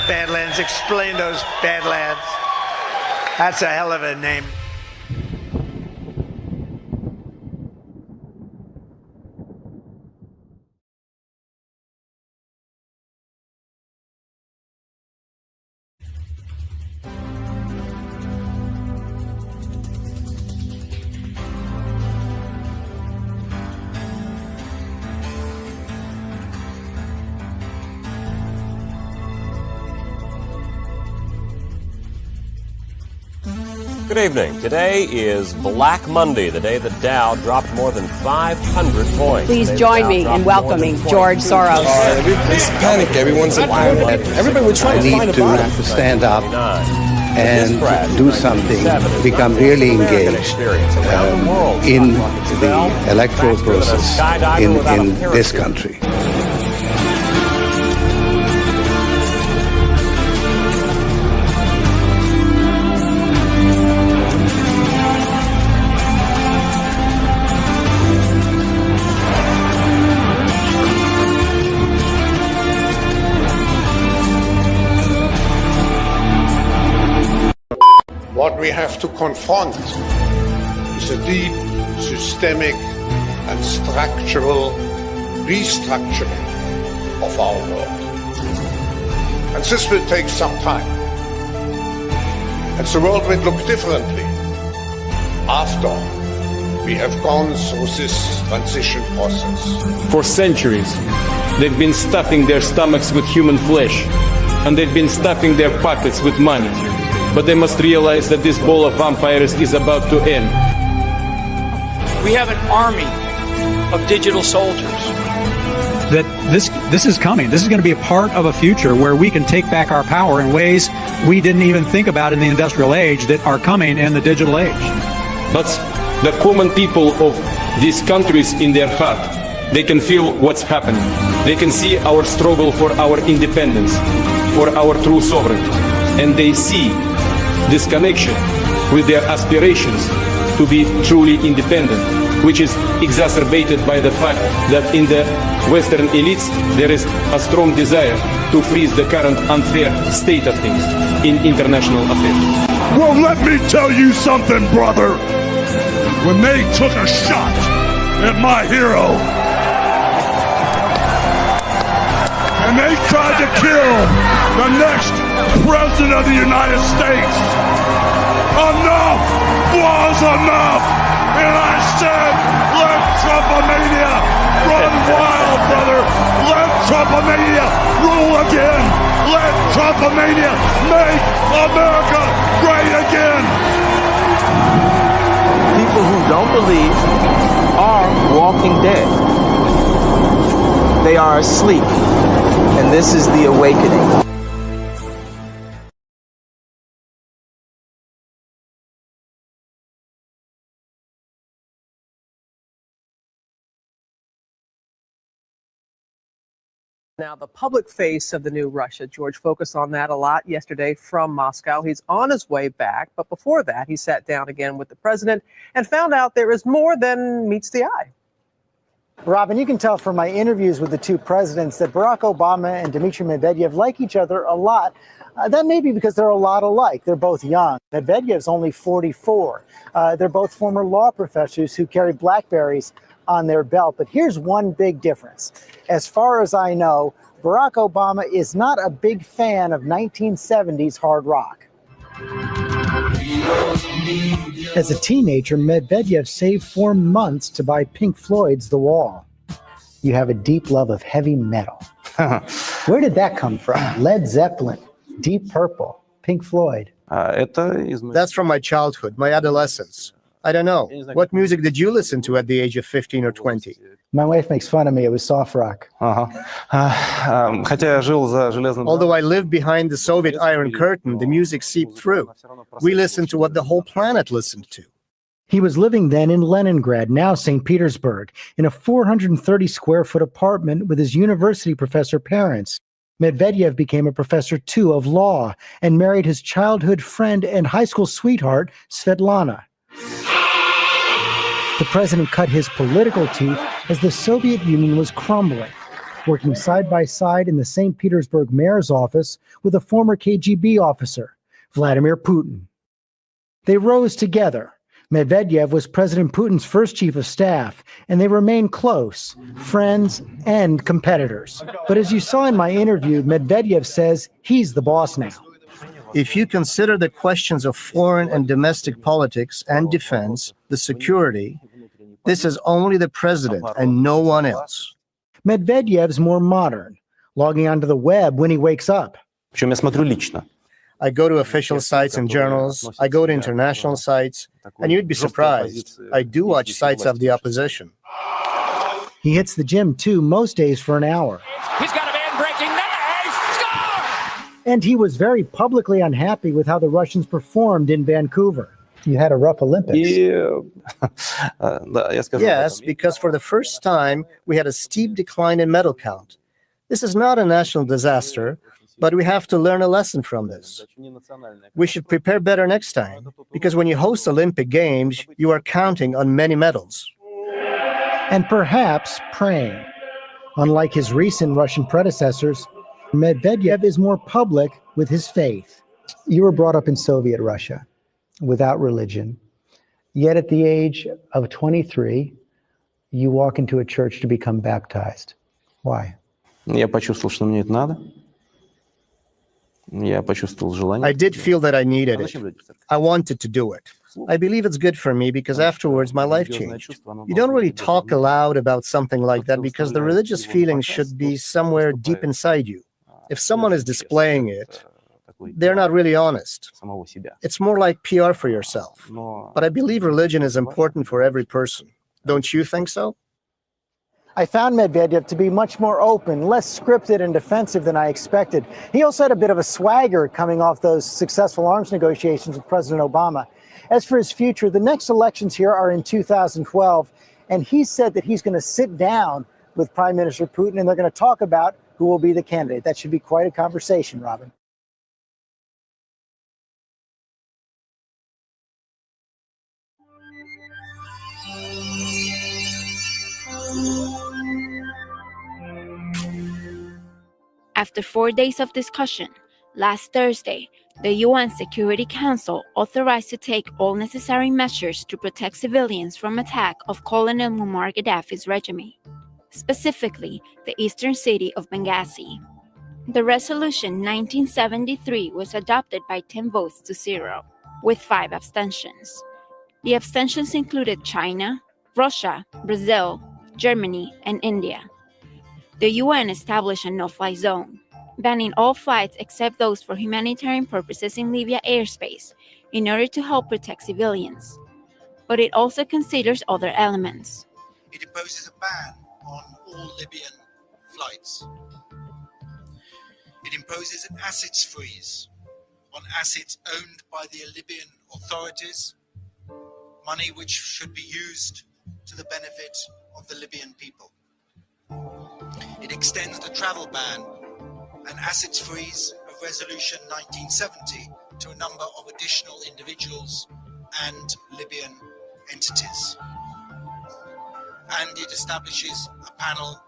Badlands. Explain those Badlands. That's a hell of a name. Good evening. Today is Black Monday, the day the Dow dropped more than 500 points. Please join me in welcoming George Soros. Everybody's panic. Everyone's everybody would try to find a bottom. To stand up and do something, become really engaged in the electoral process in this country. What we have to confront is a deep, systemic and structural restructuring of our world. And this will take some time. And the world will look differently after we have gone through this transition process. For centuries, they've been stuffing their stomachs with human flesh, and they've been stuffing their pockets with money. But they must realize that this bowl of vampires is about to end. We have an army of digital soldiers. That this is coming. This is going to be a part of a future where we can take back our power in ways we didn't even think about in the industrial age that are coming in the digital age. But the common people of these countries in their heart, they can feel what's happening. They can see our struggle for our independence, for our true sovereignty. And they see this connection with their aspirations to be truly independent, which is exacerbated by the fact that in the Western elites there is a strong desire to freeze the current unfair state of things in international affairs. Well, let me tell you something, brother. When they took a shot at my hero, and they tried to kill the next President of the United States, enough was enough. And I said, let Trumpomania run wild, brother. Let Trumpomania rule again. Let Trumpomania make America great again. People who don't believe are walking dead. They are asleep. And this is the awakening. Now, the public face of the new Russia, George focused on that a lot yesterday from Moscow. He's on his way back, but before that, he sat down again with the president and found out there is more than meets the eye. Robin, you can tell from my interviews with the two presidents that Barack Obama and Dmitry Medvedev like each other a lot. That may be because they're a lot alike. They're both young. Medvedev's only 44. They're both former law professors who carry BlackBerries on their belt. But here's one big difference. As far as I know, Barack Obama is not a big fan of 1970s hard rock. As a teenager, Medvedev saved 4 months to buy Pink Floyd's The Wall. You have a deep love of heavy metal. Where did that come from? Led Zeppelin, Deep Purple, Pink Floyd. That's from my childhood, my adolescence. I don't know. What music did you listen to at the age of 15 or 20? My wife makes fun of me. It was soft rock. Although I lived behind the Soviet Iron Curtain, the music seeped through. We listened to what the whole planet listened to. He was living then in Leningrad, now St. Petersburg, in a 430-square-foot apartment with his university professor parents. Medvedev became a professor, too, of law and married his childhood friend and high school sweetheart, Svetlana. The president cut his political teeth as the Soviet Union was crumbling. working side by side in the St. Petersburg mayor's office with a former KGB officer, Vladimir Putin. They rose together. Medvedev was President Putin's first chief of staff, and they remained close, friends and competitors. But as you saw in my interview, Medvedev says he's the boss now. If you consider the questions of foreign and domestic politics and defense, the security, this is only the president and no one else. Medvedev's more modern, logging onto the web when he wakes up. I go to official sites and journals, I go to international sites, and you'd be surprised. I do watch sites of the opposition. He hits the gym, too, most days for an hour. He's got a man breaking knife! Score! And he was very publicly unhappy with how the Russians performed in Vancouver. You had a rough Olympics. Yes, because for the first time, we had a steep decline in medal count. This is not a national disaster, but we have to learn a lesson from this. We should prepare better next time, because when you host Olympic Games, you are counting on many medals. And perhaps praying. Unlike his recent Russian predecessors, Medvedev is more public with his faith. You were brought up in Soviet Russia, without religion. Yet at the age of 23, you walk into a church to become baptized. Why? I did feel that I needed it. I wanted to do it. I believe it's good for me because afterwards my life changed. You don't really talk aloud about something like that because the religious feeling should be somewhere deep inside you. If someone is displaying it, they're not really honest. It's more like PR for yourself. But I believe religion is important for every person. Don't you think so? I found Medvedev to be much more open, less scripted and defensive than I expected. He also had a bit of a swagger coming off those successful arms negotiations with President Obama. As for his future, the next elections here are in 2012, and he said that he's going to sit down with Prime Minister Putin and they're going to talk about who will be the candidate. That should be quite a conversation, Robin. After 4 days of discussion, last Thursday, the UN Security Council authorized to take all necessary measures to protect civilians from attack of Colonel Muammar Gaddafi's regime, specifically the eastern city of Benghazi. The resolution 1973 was adopted by 10 votes to 0, with 5 abstentions. The abstentions included China, Russia, Brazil, Germany, and India. The UN established a no-fly zone, banning all flights except those for humanitarian purposes in Libya airspace in order to help protect civilians. But it also considers other elements. It imposes a ban on all Libyan flights. It imposes an assets freeze on assets owned by the Libyan authorities, money which should be used to the benefit of the Libyan people. It extends the travel ban and assets freeze of Resolution 1970 to a number of additional individuals and Libyan entities. And it establishes a panel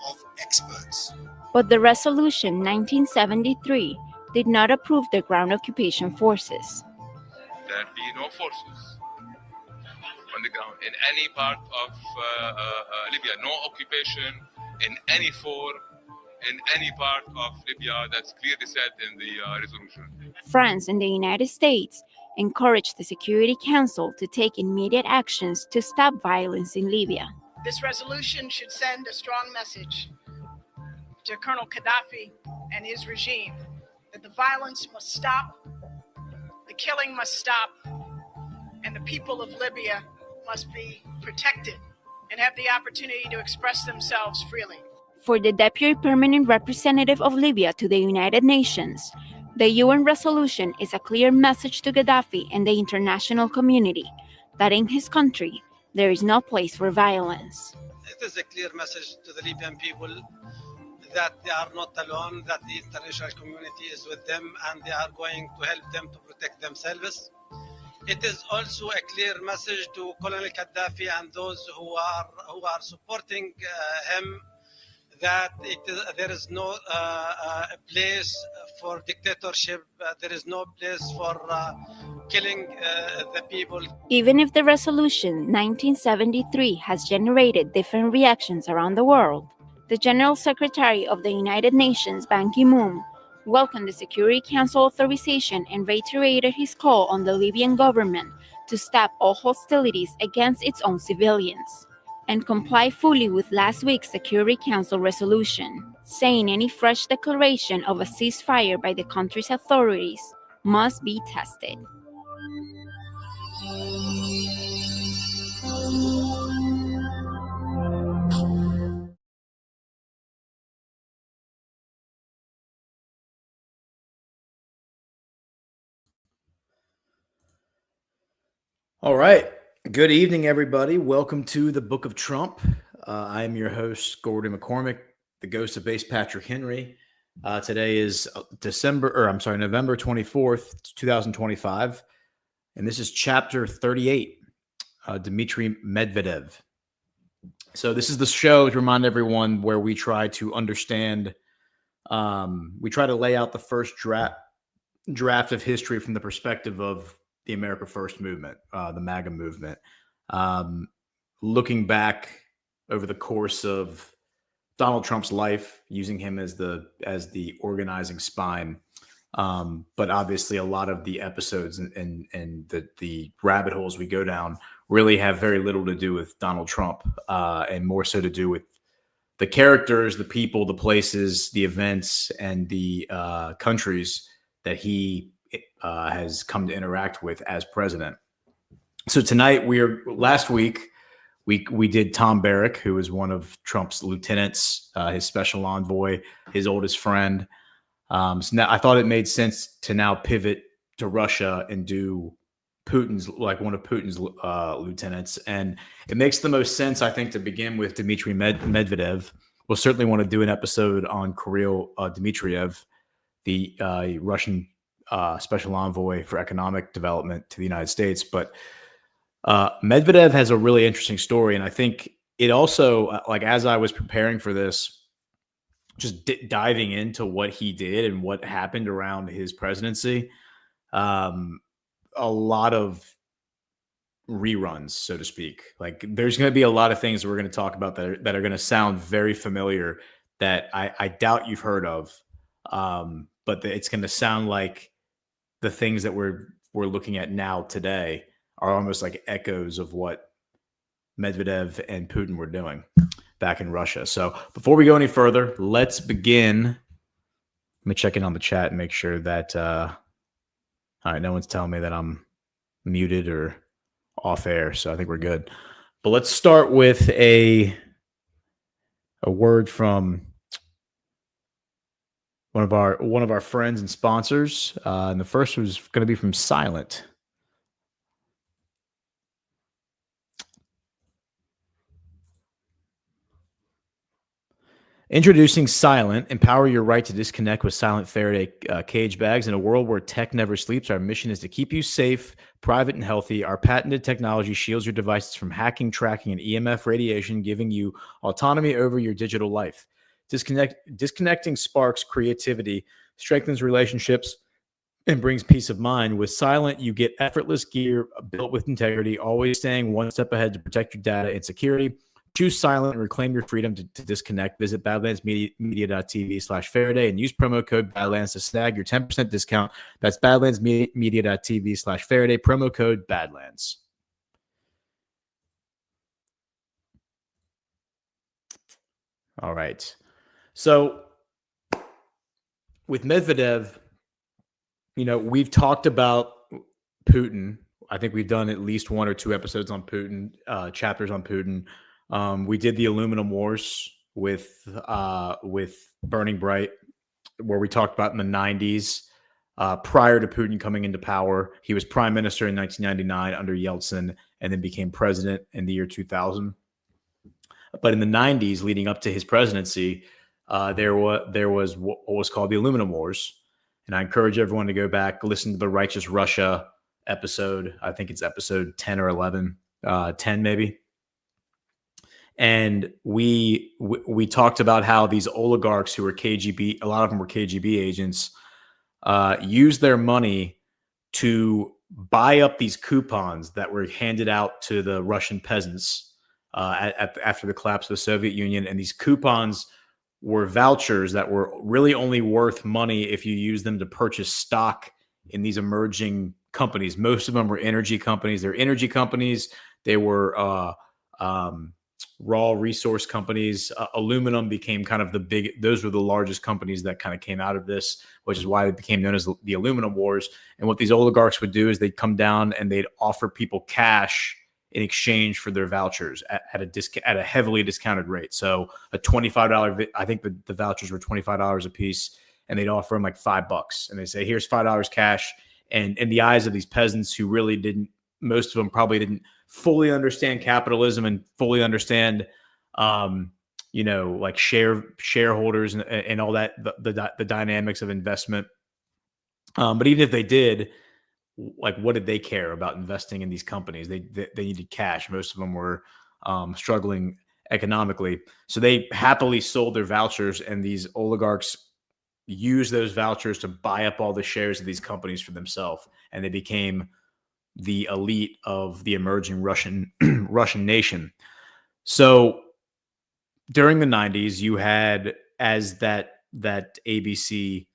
of experts. But the resolution 1973 did not approve the ground occupation forces. There be no forces on the ground in any part of Libya, no occupation in any form, in any part of Libya. That's clearly said in the resolution. France and the United States encouraged the Security Council to take immediate actions to stop violence in Libya. This resolution should send a strong message to Colonel Gaddafi and his regime that the violence must stop, the killing must stop, and the people of Libya must be protected and have the opportunity to express themselves freely. For the Deputy Permanent Representative of Libya to the United Nations, the UN resolution is a clear message to Gaddafi and the international community that in his country there is no place for violence. It is a clear message to the Libyan people that they are not alone, that the international community is with them and they are going to help them to protect themselves. It is also a clear message to Colonel Gaddafi and those who are supporting him that there is no place for dictatorship. There is no place for killing the people. Even if the resolution 1973 has generated different reactions around the world, the General Secretary of the United Nations, Ban Ki-moon, welcomed the Security Council authorization and reiterated his call on the Libyan government to stop all hostilities against its own civilians and comply fully with last week's Security Council resolution, saying any fresh declaration of a ceasefire by the country's authorities must be tested. All right. Good evening, everybody. Welcome to the Book of Trump. I am your host, Gordon McCormick, the ghost of bass Patrick Henry. Today is November 24th, 2025. And this is chapter 38, Dmitry Medvedev. So this is the show, to remind everyone, where we try to understand, we try to lay out the first draft of history from the perspective of the America First movement, the MAGA movement, looking back over the course of Donald Trump's life, using him as the organizing spine. But obviously a lot of the episodes and the rabbit holes we go down really have very little to do with Donald Trump, and more so to do with the characters, the people, the places, the events, and the countries that he has come to interact with as president. So tonight last week we did Tom Barrack, who was one of Trump's lieutenants, his special envoy, his oldest friend. So now I thought it made sense to now pivot to Russia and do one of Putin's lieutenants. And it makes the most sense, I think, to begin with Dmitry Medvedev. We'll certainly want to do an episode on Kirill Dmitriev, the Russian special envoy for economic development to the United States. But Medvedev has a really interesting story. And I think it also, as I was preparing for this, just diving into what he did and what happened around his presidency, a lot of reruns, so to speak. There's going to be a lot of things that we're going to talk about that are going to sound very familiar that I doubt you've heard of. But it's going to sound like the things that we're looking at now today are almost like echoes of what Medvedev and Putin were doing back in Russia. So before we go any further, let's begin. Let me check in on the chat and make sure that, all right, no one's telling me that I'm muted or off air. So I think we're good. But let's start with a word from one of our friends and sponsors, and the first was going to be from Silent. Introducing Silent, empower your right to disconnect with Silent Faraday cage bags. In a world where tech never sleeps, our mission is to keep you safe, private, and healthy. Our patented technology shields your devices from hacking, tracking, and EMF radiation, giving you autonomy over your digital life. Disconnecting sparks creativity, strengthens relationships, and brings peace of mind. With Silent, you get effortless gear built with integrity, always staying one step ahead to protect your data and security. Choose Silent and reclaim your freedom to disconnect. Visit badlandsmedia.tv/Faraday and use promo code Badlands to snag your 10% discount. That's badlandsmedia.tv/Faraday, promo code Badlands. All right. So with Medvedev, we've talked about Putin. I think we've done at least one or two episodes on Putin, chapters on Putin. We did the Aluminum Wars with Burning Bright, where we talked about in the 90s, prior to Putin coming into power. He was prime minister in 1999 under Yeltsin and then became president in the year 2000. But in the 90s, leading up to his presidency, there was what was called the Aluminum Wars. And I encourage everyone to go back, listen to the Righteous Russia episode. I think it's episode 10 or 11, 10 maybe. And we talked about how these oligarchs who were KGB, a lot of them were KGB agents, used their money to buy up these coupons that were handed out to the Russian peasants after the collapse of the Soviet Union. And these coupons were vouchers that were really only worth money if you use them to purchase stock in these emerging companies. Most of them were energy companies. They're energy companies. They were raw resource companies. Aluminum became kind of those were the largest companies that kind of came out of this, which is why it became known as the aluminum wars. And what these oligarchs would do is they'd come down and they'd offer people cash in exchange for their vouchers at a heavily discounted rate. So a $25, I think the vouchers were $25 a piece, and they'd offer them like $5. And they say, here's $5 cash. And in the eyes of these peasants who really didn't, most of them probably didn't fully understand capitalism and fully understand, like shareholders and all that, the dynamics of investment. But even if they did, like, what did they care about investing in these companies? They needed cash. Most of them were struggling economically. So they happily sold their vouchers, and these oligarchs used those vouchers to buy up all the shares of these companies for themselves. And they became the elite of the emerging Russian nation. So during the 90s, you had, as that ABC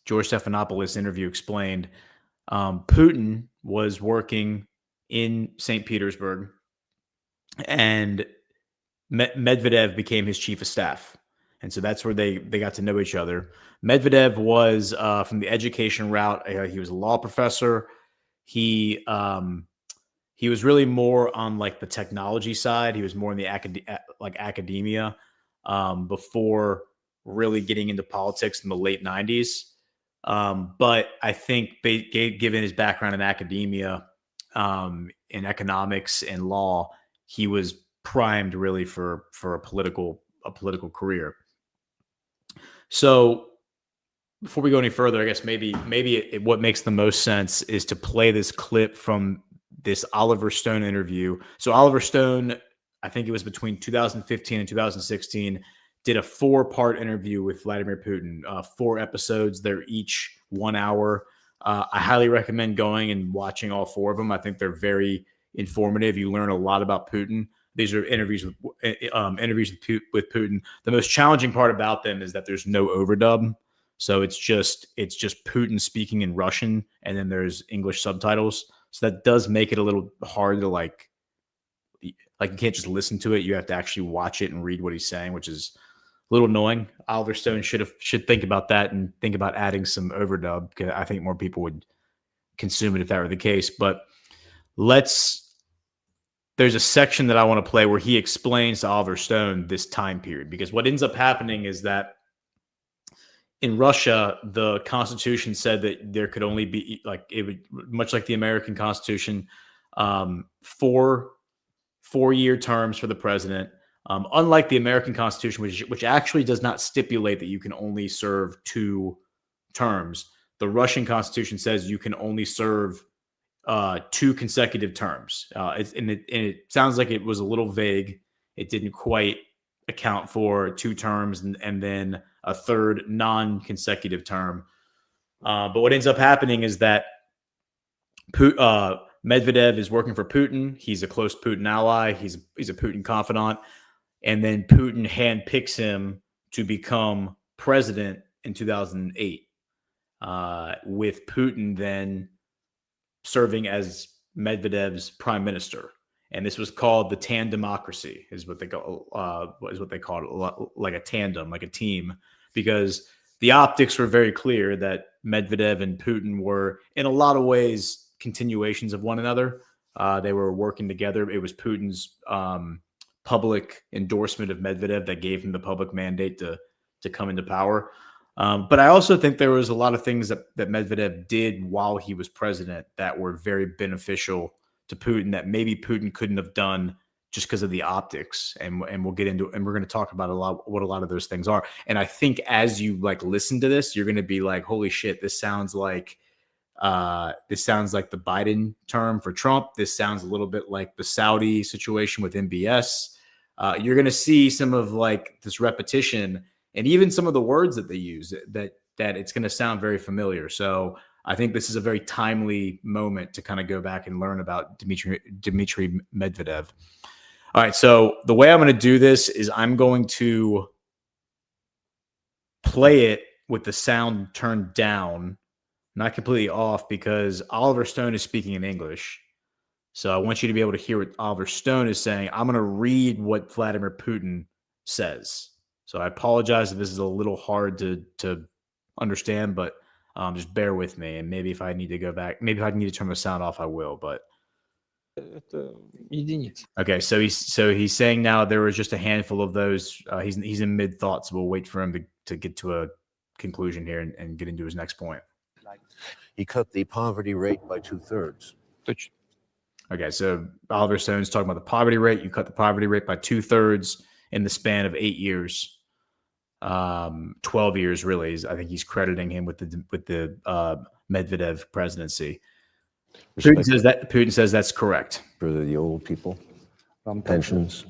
George Stephanopoulos interview explained, Putin was working in St. Petersburg, and Medvedev became his chief of staff. And so that's where they got to know each other. Medvedev was from the education route. He was a law professor. He was really more on like the technology side. He was more in the academia before really getting into politics in the late 90s. But I think given his background in academia, in economics and law, he was primed really for a political career. So before we go any further, I guess maybe what makes the most sense is to play this clip from this Oliver Stone interview. So Oliver Stone, I think it was between 2015 and 2016, did a 4-part interview with Vladimir Putin, 4 episodes. They're each 1 hour. I highly recommend going and watching all 4 of them. I think they're very informative. You learn a lot about Putin. These are interviews with Putin. The most challenging part about them is that there's no overdub. So it's just Putin speaking in Russian, and then there's English subtitles. So that does make it a little hard to like you can't just listen to it. You have to actually watch it and read what he's saying, which is a little annoying. Oliver Stone should think about that and think about adding some overdub, because I think more people would consume it if that were the case. But there's a section that I want to play where he explains to Oliver Stone this time period, because what ends up happening is that in Russia, the Constitution said that there could only be much like the American Constitution, 4-year terms for the president. Unlike the American Constitution, which actually does not stipulate that you can only serve 2 terms, the Russian Constitution says you can only serve 2 consecutive terms. It sounds like it was a little vague. It didn't quite account for 2 terms and then a 3rd non-consecutive term. But what ends up happening is that Medvedev is working for Putin. He's a close Putin ally. He's a Putin confidant. And then Putin handpicks him to become president in 2008, with Putin then serving as Medvedev's prime minister. And this was called the tandemocracy, is what they called it, like a tandem, like a team, because the optics were very clear that Medvedev and Putin were in a lot of ways continuations of one another. They were working together. It was Putin's public endorsement of Medvedev that gave him the public mandate to come into power. But I also think there was a lot of things that Medvedev did while he was president that were very beneficial to Putin that maybe Putin couldn't have done just because of the optics. And we'll get into, and we're going to talk about what a lot of those things are. And I think as you listen to this, you're going to be like, holy shit, this sounds like This sounds like the Biden term for Trump. This sounds a little bit like the Saudi situation with MBS. You're going to see some of like this repetition and even some of the words that they use that it's going to sound very familiar. So I think this is a very timely moment to kind of go back and learn about Dmitry Medvedev. All right. So the way I'm going to do this is I'm going to play it with the sound turned down, not completely off, because Oliver Stone is speaking in English. So I want you to be able to hear what Oliver Stone is saying. I'm going to read what Vladimir Putin says. So I apologize if this is a little hard to understand, but just bear with me. And maybe if I need to go back, maybe if I need to turn the sound off, I will. But okay, so he's saying now there was just a handful of those. He's in mid thoughts. So we'll wait for him to get to a conclusion here and get into his next point. He cut the poverty rate by 2/3. Okay, so Oliver Stone's talking about the poverty rate. You cut the poverty rate by 2/3 in the span of 8 years. 12 years, really. I think he's crediting him with the Medvedev presidency. Putin says that's correct. For the old people, pensions.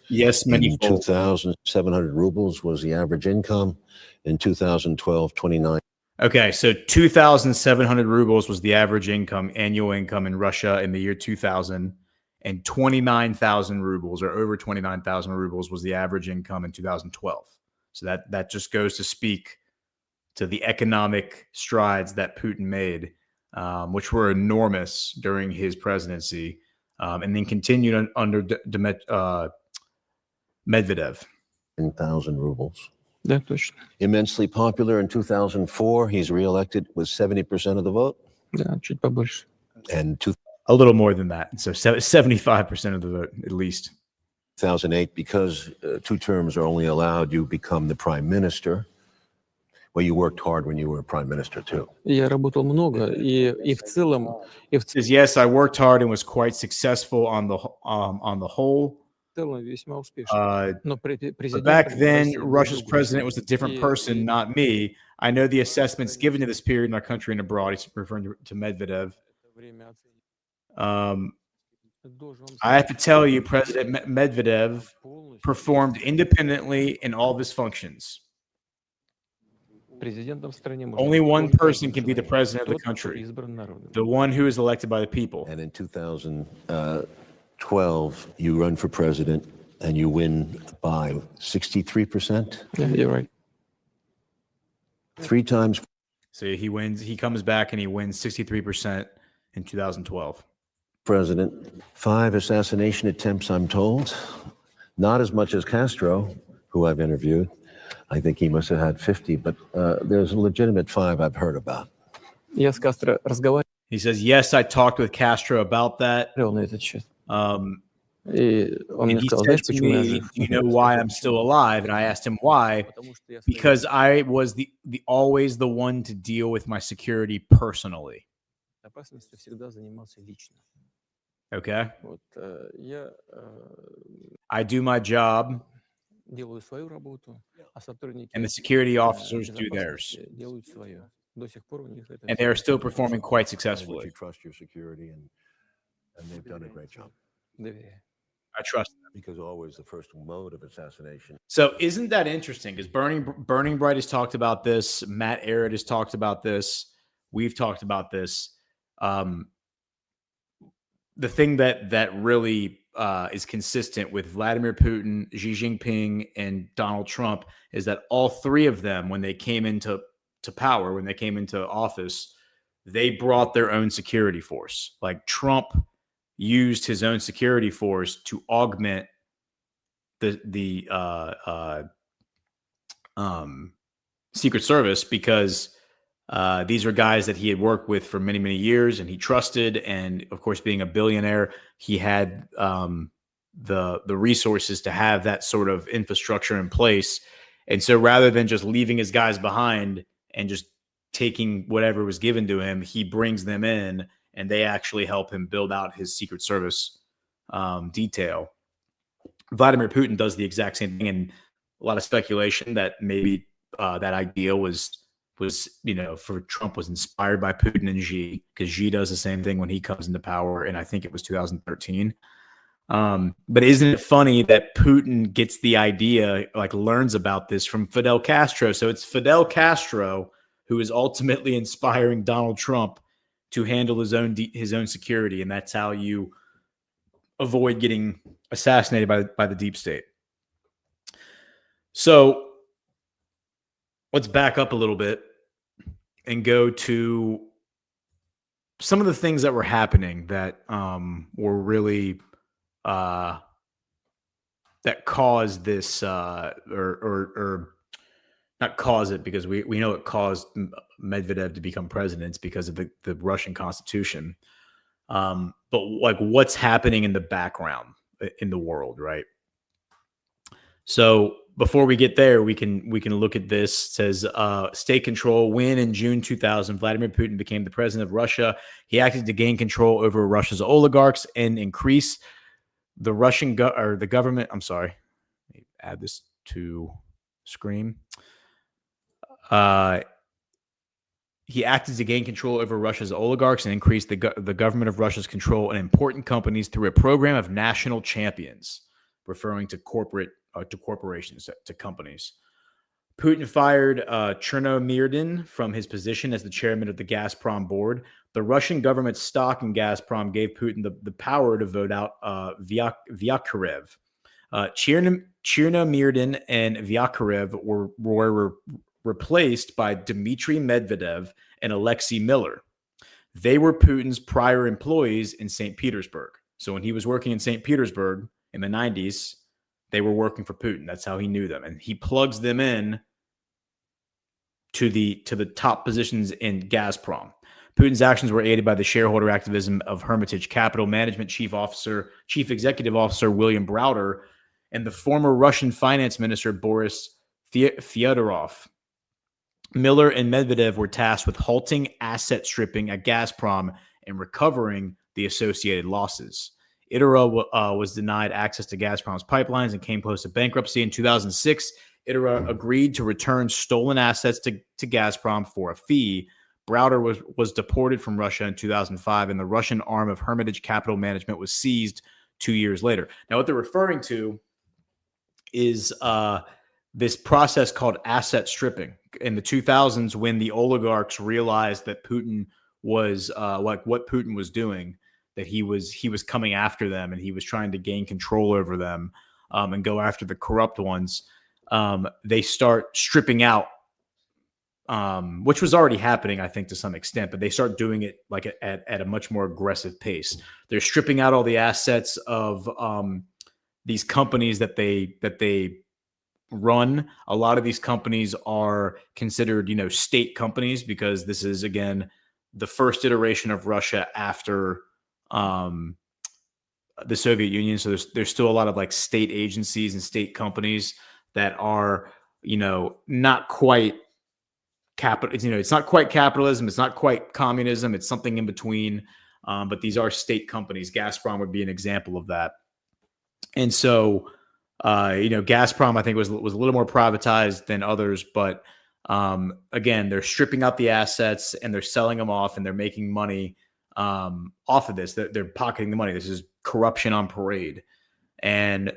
Yes, many. 2,700 rubles was the average income. In 2012, 29. Okay, so 2,700 rubles was the average income, annual income in Russia in the year 2000, and 29,000 rubles, or over 29,000 rubles, was the average income in 2012. So that just goes to speak to the economic strides that Putin made, which were enormous during his presidency, and then continued under Medvedev. 10,000 rubles. Immensely popular in 2004. He's reelected with 70% of the vote. And a little more than that. So 75% of the vote, at least. 2008, because 2 terms are only allowed, you become the prime minister. Well, you worked hard when you were prime minister too. Yes, I worked hard and was quite successful on the whole. But back then, Russia's president was a different person, not me. I know the assessments given to this period in our country and abroad. He's referring to Medvedev. I have to tell you, President Medvedev performed independently in all of his functions. Only one person can be the president of the country, the one who is elected by the people. And in 2012, you run for president and you win by 63%. Yeah, you're right. 3 times. So he wins. He comes back and he wins 63% in 2012. President, 5 assassination attempts, I'm told. Not as much as Castro, who I've interviewed. I think he must have had 50, but there's a legitimate 5 I've heard about. Yes, Castro. He says, yes, I talked with Castro about that. And he said to me, do you know why I'm still alive? And I asked him why. Because I was always the one to deal with my security personally. Okay. I do my job, and the security officers do theirs. And they are still performing quite successfully. You trust your security, and they've done a great job. I trust them. Because always the first mode of assassination. So isn't that interesting? Because Burning Bright has talked about this. Matt Arrett has talked about this. We've talked about this. The thing that really is consistent with Vladimir Putin, Xi Jinping, and Donald Trump is that all 3 of them, when they came into power, when they came into office, they brought their own security force. Like Trump used his own security force to augment the Secret Service, because these are guys that he had worked with for many, many years and he trusted. And of course, being a billionaire, he had the resources to have that sort of infrastructure in place. And so rather than just leaving his guys behind and just taking whatever was given to him, he brings them in and they actually help him build out his Secret Service Vladimir Putin does the exact same thing, and a lot of speculation that maybe that idea was for Trump was inspired by Putin and Xi, because Xi does the same thing when he comes into power, and I think it was 2013. But isn't it funny that Putin gets the idea, like learns about this from Fidel Castro? So it's Fidel Castro who is ultimately inspiring Donald Trump to handle his own security, and that's how you avoid getting assassinated by the deep state. So let's back up a little bit and go to some of the things that were happening that were really that caused this, or not cause it, because we know it caused Medvedev to become president because of the Russian Constitution. But like what's happening in the background in the world, right? So before we get there, we can look at this. It says state control. When in June 2000, Vladimir Putin became the president of Russia, he acted to gain control over Russia's oligarchs and increase the government. I'm sorry. Let me add this to screen. He acted to gain control over Russia's oligarchs and increase the government of Russia's control in important companies through a program of national champions, referring to corporations, to companies. Putin fired Chernomyrdin from his position as the chairman of the Gazprom board. The Russian government's stock in Gazprom gave Putin the power to vote out Vyakarev. Chernomyrdin and Vyakarev were replaced by Dmitry Medvedev and Alexei Miller. They were Putin's prior employees in St. Petersburg. So when he was working in St. Petersburg in the 90s, they were working for Putin. That's how he knew them. And he plugs them in to the top positions in Gazprom. Putin's actions were aided by the shareholder activism of Hermitage Capital Management Chief Executive Officer William Browder and the former Russian finance minister Boris Fyodorov. Miller and Medvedev were tasked with halting asset stripping at Gazprom and recovering the associated losses. Itera was denied access to Gazprom's pipelines and came close to bankruptcy. In 2006, Itera agreed to return stolen assets to Gazprom for a fee. Browder was deported from Russia in 2005, and the Russian arm of Hermitage Capital Management was seized 2 years later. Now, what they're referring to is this process called asset stripping in the 2000s, when the oligarchs realized that Putin was like what Putin was doing, that he was coming after them and he was trying to gain control over them and go after the corrupt ones. They start stripping out, which was already happening, I think, to some extent, but they start doing it like at a much more aggressive pace. They're stripping out all the assets of these companies that they run. A lot of these companies are considered, state companies, because this is, again, the first iteration of Russia after the Soviet Union. So there's still a lot of like state agencies and state companies that are, not quite capital. It's not quite capitalism. It's not quite communism. It's something in between. But these are state companies. Gazprom would be an example of that. And so, Gazprom, I think, was a little more privatized than others, but again, they're stripping out the assets and they're selling them off, and they're making money off of this. They're pocketing the money. This is corruption on parade. And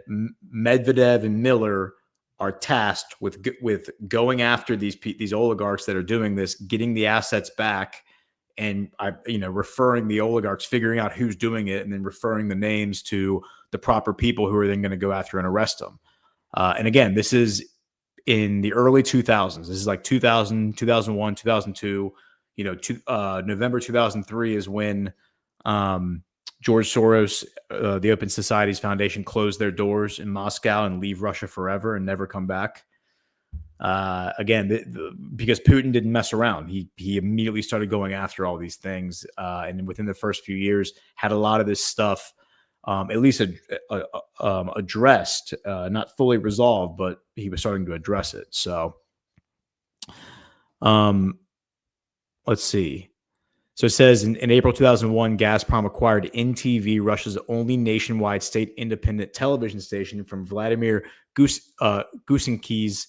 Medvedev and Miller are tasked with going after these oligarchs that are doing this, getting the assets back, and referring the oligarchs, figuring out who's doing it, and then referring the names to the proper people who are then going to go after and arrest them. And again, this is in the early 2000s. This is like 2000, 2001, 2002. November 2003 is when George Soros, the Open Societies Foundation, closed their doors in Moscow and leave Russia forever and never come back. Because Putin didn't mess around. He immediately started going after all these things, and within the first few years had a lot of this stuff at least addressed, not fully resolved, but he was starting to address it. So let's see. So it says in April 2001, Gazprom acquired NTV, Russia's only nationwide state independent television station, from Vladimir Gusenki's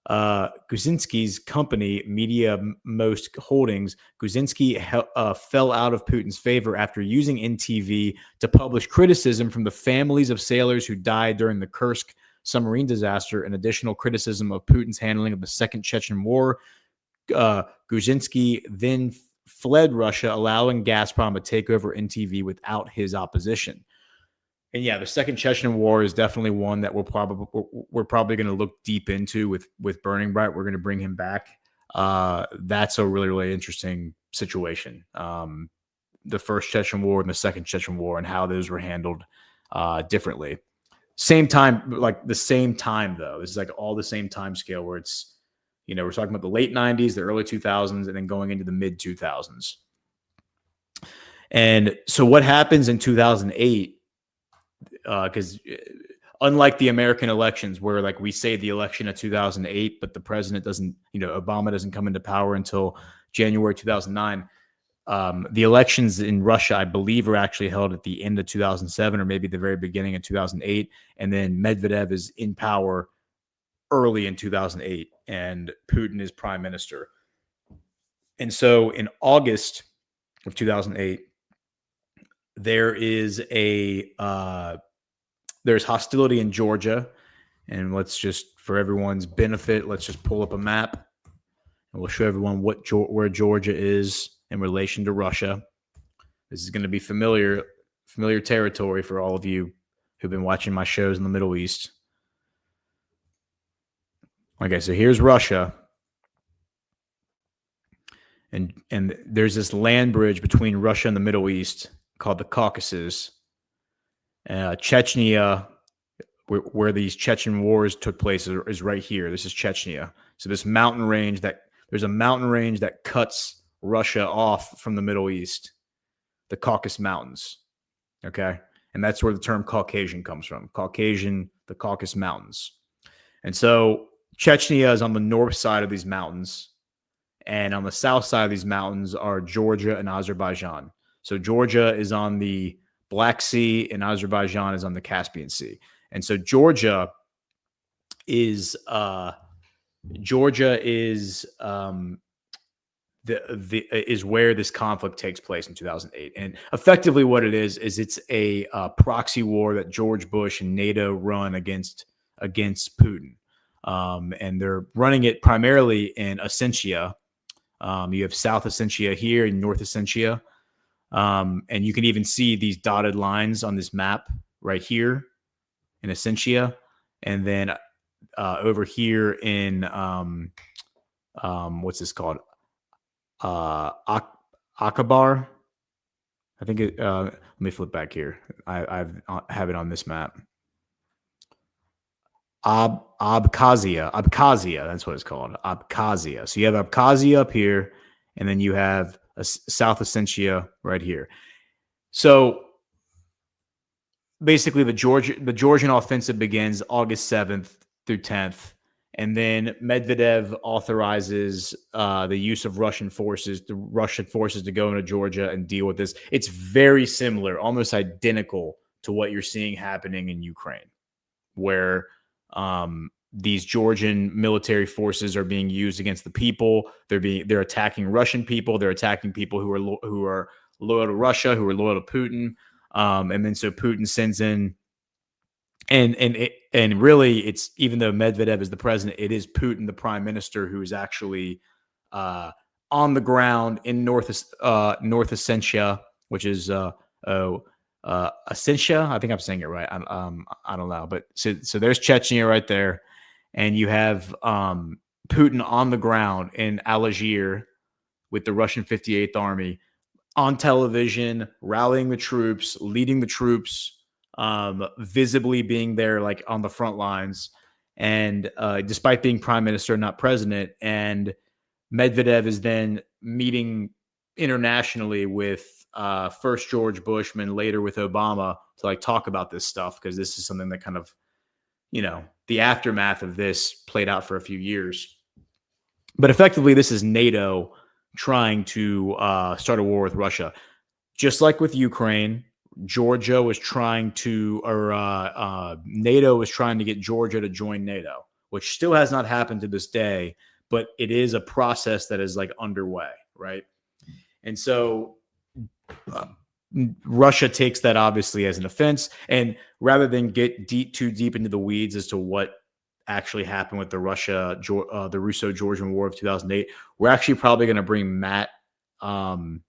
Guzinski's company, Media Most Holdings, Guzinski fell out of Putin's favor after using NTV to publish criticism from the families of sailors who died during the Kursk submarine disaster and additional criticism of Putin's handling of the Second Chechen War. Guzinski then fled Russia, allowing Gazprom to take over NTV without his opposition. And yeah, the Second Chechen War is definitely one that we're probably going to look deep into with Burning Bright. We're going to bring him back. That's a really, really interesting situation. The First Chechen War and the Second Chechen War and how those were handled differently. Same time, like the same time though. This is like all the same time scale where it's, we're talking about the late 90s, the early 2000s, and then going into the mid 2000s. And so what happens in 2008? Because unlike the American elections where like we say the election of 2008, but the president doesn't, Obama doesn't come into power until January 2009. The elections in Russia, I believe, are actually held at the end of 2007 or maybe the very beginning of 2008. And then Medvedev is in power early in 2008 and Putin is prime minister. And so in August of 2008, there is there's hostility in Georgia, and let's just, for everyone's benefit, let's just pull up a map, and we'll show everyone where Georgia is in relation to Russia. This is going to be familiar territory for all of you who've been watching my shows in the Middle East. Okay, so here's Russia, and there's this land bridge between Russia and the Middle East called the Caucasus. Chechnya, where these Chechen wars took place, is right here. This is Chechnya. So there's a mountain range that cuts Russia off from the Middle East, the Caucasus Mountains. Okay, and that's where the term Caucasian comes from. Caucasian, the Caucasus Mountains. And so Chechnya is on the north side of these mountains, and on the south side of these mountains are Georgia and Azerbaijan. So Georgia is on the Black Sea and Azerbaijan is on the Caspian Sea. And so Georgia is where this conflict takes place in 2008. And effectively what it is it's a proxy war that George Bush and NATO run against Putin. And they're running it primarily in Ossetia. You have South Ossetia here and North Ossetia. And you can even see these dotted lines on this map right here in Ossetia. And then over here in, what's this called? Akbar. I think it, let me flip back here. I have it on this map. Abkhazia, that's what it's called. Abkhazia. So you have Abkhazia up here, and then you have South Ossetia right here. So basically the Georgian offensive begins August 7th through 10th. And then Medvedev authorizes the use of Russian forces to go into Georgia and deal with this. It's very similar, almost identical to what you're seeing happening in Ukraine, where these Georgian military forces are being used against the people. They're attacking Russian people. They're attacking people who are loyal to Russia, who are loyal to Putin. And then so Putin sends in, and really it's, even though Medvedev is the president, it is Putin, the prime minister, who is actually on the ground in North Ossetia, which is Ossetia. I think I'm saying it right. I don't know, but so there's Chechnya right there. And you have Putin on the ground in Algiers with the Russian 58th Army on television, rallying the troops, leading the troops, visibly being there like on the front lines. And despite being prime minister, not president, and Medvedev is then meeting internationally with first George Bush and later with Obama to like talk about this stuff, because this is something that kind of, the aftermath of this played out for a few years. But effectively, this is NATO trying to start a war with Russia. Just like with Ukraine, NATO was trying to get Georgia to join NATO, which still has not happened to this day, but it is a process that is like underway, right? And so Russia takes that obviously as an offense. And rather than get too deep into the weeds as to what actually happened with the Russo-Georgian War of 2008, we're actually probably going to bring Matt on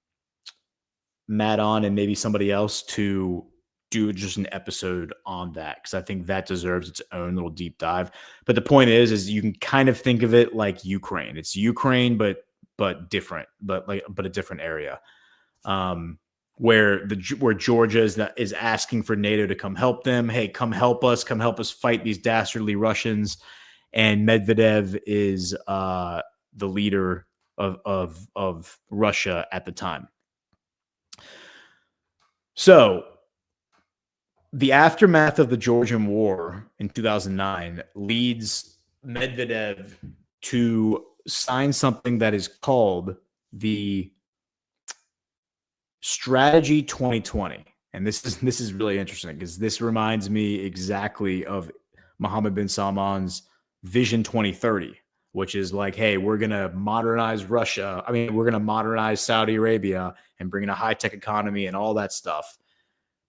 and maybe somebody else to do just an episode on that, because I think that deserves its own little deep dive. But the point is you can kind of think of it like Ukraine. It's Ukraine, but different, but a different area, where Georgia is asking for NATO to come help them. Hey, come help us fight these dastardly Russians. And Medvedev is the leader of Russia at the time. So the aftermath of the Georgian War in 2009 leads Medvedev to sign something that is called the Strategy 2020. And this is really interesting, because this reminds me exactly of Mohammed bin Salman's Vision 2030, which is like, hey, we're going to modernize Russia. I mean, we're going to modernize Saudi Arabia and bring in a high-tech economy and all that stuff.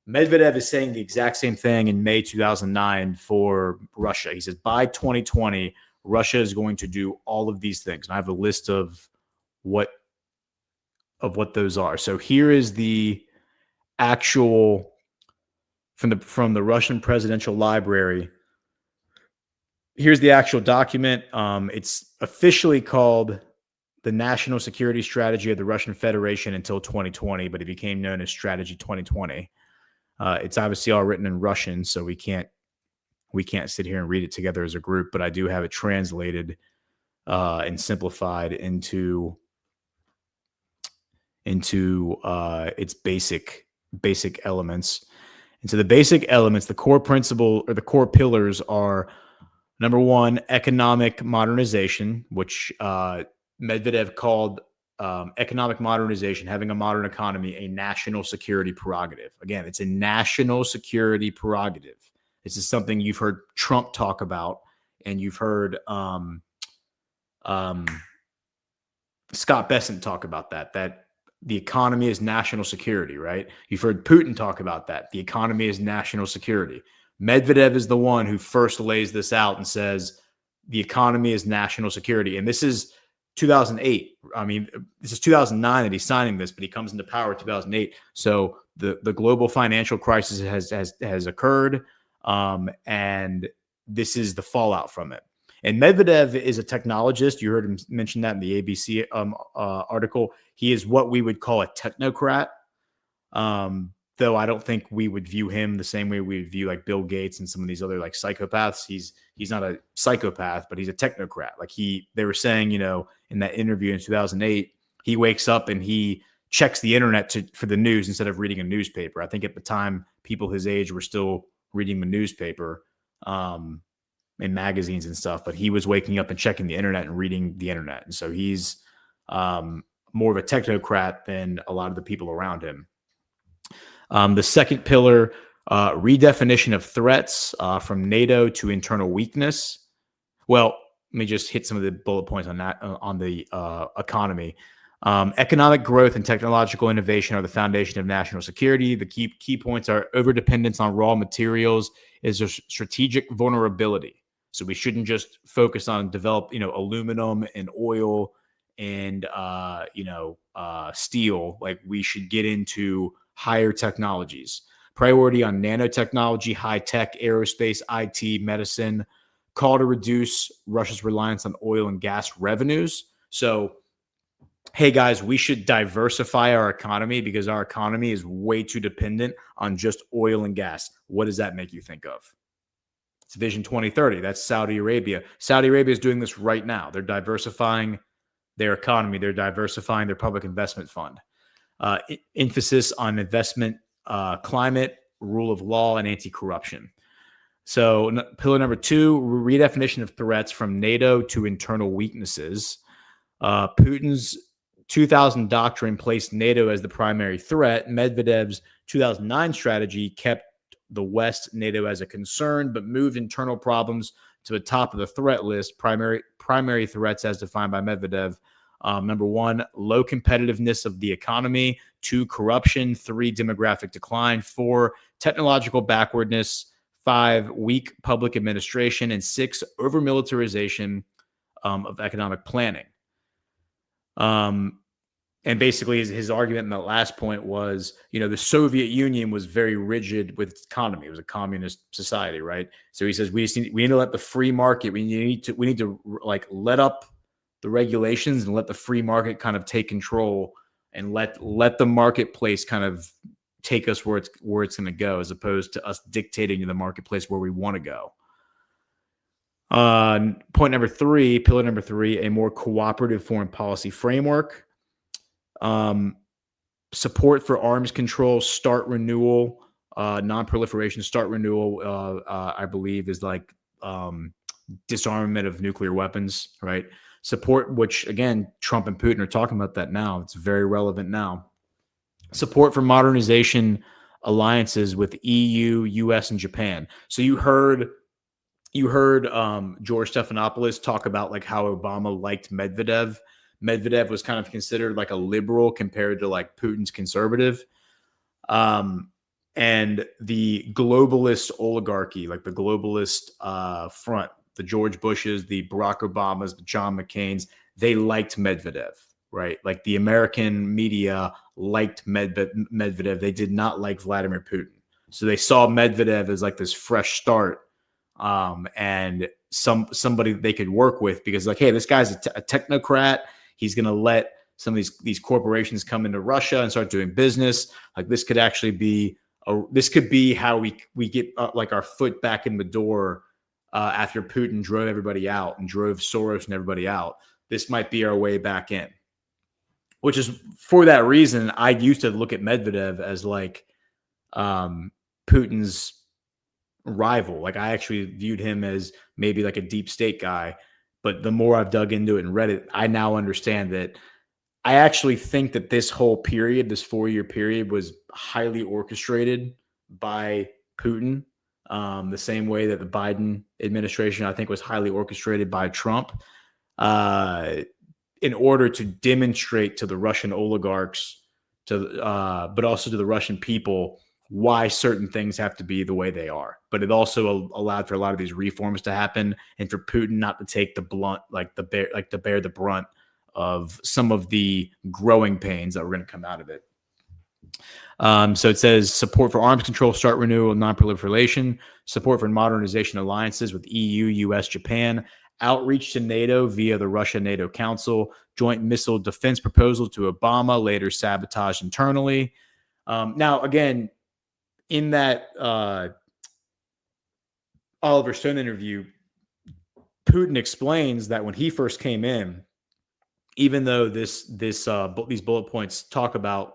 Medvedev is saying the exact same thing in May 2009 for Russia. He says, by 2020, Russia is going to do all of these things. And I have a list of what those are. So here is the actual from the Russian Presidential Library. Here's the actual document. It's officially called the National Security Strategy of the Russian Federation until 2020, but it became known as Strategy 2020. It's obviously all written in Russian, so we can't sit here and read it together as a group, but I do have it translated and simplified into its basic elements. And so the basic elements, the core principle or the core pillars are, number one, economic modernization, which Medvedev called economic modernization, having a modern economy, a national security prerogative. Again, it's a national security prerogative. This is something you've heard Trump talk about, and you've heard Scott Bessent talk about that the economy is national security, right? You've heard Putin talk about that. The economy is national security. Medvedev is the one who first lays this out and says the economy is national security. And this is 2008. I mean, this is 2009 that he's signing this, but he comes into power in 2008. So the global financial crisis has occurred, and this is the fallout from it. And Medvedev is a technologist. You heard him mention that in the ABC article. He is what we would call a technocrat, though I don't think we would view him the same way we would view like Bill Gates and some of these other like psychopaths. He's not a psychopath, but he's a technocrat. Like they were saying, in that interview in 2008, he wakes up and he checks the internet for the news instead of reading a newspaper. I think at the time, people his age were still reading the newspaper. In magazines and stuff, but he was waking up and checking the internet and reading the internet. And so he's more of a technocrat than a lot of the people around him. The second pillar, redefinition of threats from NATO to internal weakness. Well, let me just hit some of the bullet points on that, on the economy. Economic growth and technological innovation are the foundation of national security. The key points are overdependence on raw materials is a strategic vulnerability. So we shouldn't just focus on aluminum and oil and, steel. Like, we should get into higher technologies. Priority on nanotechnology, high tech, aerospace, IT, medicine. Call to reduce Russia's reliance on oil and gas revenues. So, hey guys, we should diversify our economy because our economy is way too dependent on just oil and gas. What does that make you think of? It's Vision 2030. That's Saudi Arabia. Saudi Arabia is doing this right now. They're diversifying their economy. They're diversifying their public investment fund. Emphasis on investment, climate, rule of law, and anti-corruption. So pillar number 2, redefinition of threats from NATO to internal weaknesses. Putin's 2000 doctrine placed NATO as the primary threat. Medvedev's 2009 strategy kept the West, NATO as a concern, but moved internal problems to the top of the threat list, primary threats as defined by Medvedev. Number 1, low competitiveness of the economy. 2, corruption. 3, demographic decline. 4, technological backwardness. 5, weak public administration. And 6, over-militarization of economic planning. And basically his argument in the last point was, the Soviet Union was very rigid with its economy. It was a communist society, right? So he says we need to let the free market. We need to like let up the regulations and let the free market kind of take control and let the marketplace kind of take us where it's going to go, as opposed to us dictating to the marketplace where we want to go. Pillar number 3, a more cooperative foreign policy framework. Support for arms control, START renewal, non-proliferation, START renewal, I believe is like disarmament of nuclear weapons, right? Support, which again, Trump and Putin are talking about that now. It's very relevant now. Support for modernization alliances with EU, US, and Japan. So you heard George Stephanopoulos talk about like how Obama liked Medvedev. Medvedev was kind of considered like a liberal compared to like Putin's conservative. And the globalist oligarchy, like the globalist front, the George Bushes, the Barack Obamas, the John McCains, they liked Medvedev, right? Like the American media liked Medvedev. They did not like Vladimir Putin. So they saw Medvedev as like this fresh start and somebody they could work with, because like, hey, this guy's a technocrat. He's going to let some of these corporations come into Russia and start doing business. Like this could actually be how we get like our foot back in the door after Putin drove everybody out and drove Soros and everybody out. This might be our way back in. Which is, for that reason, I used to look at Medvedev as like Putin's rival. Like I actually viewed him as maybe like a deep state guy. But the more I've dug into it and read it, I now understand that I actually think that this whole period, this 4-year period, was highly orchestrated by Putin, the same way that the Biden administration, I think, was highly orchestrated by Trump, in order to demonstrate to the Russian oligarchs, but also to the Russian people, why certain things have to be the way they are. But it also allowed for a lot of these reforms to happen, and for Putin not to take to bear the brunt of some of the growing pains that were going to come out of it. So it says support for arms control, START renewal, non-proliferation, support for modernization alliances with EU, US, Japan, outreach to NATO via the Russia-NATO Council, joint missile defense proposal to Obama, later sabotaged internally. Now, again, in that Oliver Stone interview, Putin explains that when he first came in, even though these bullet points talk about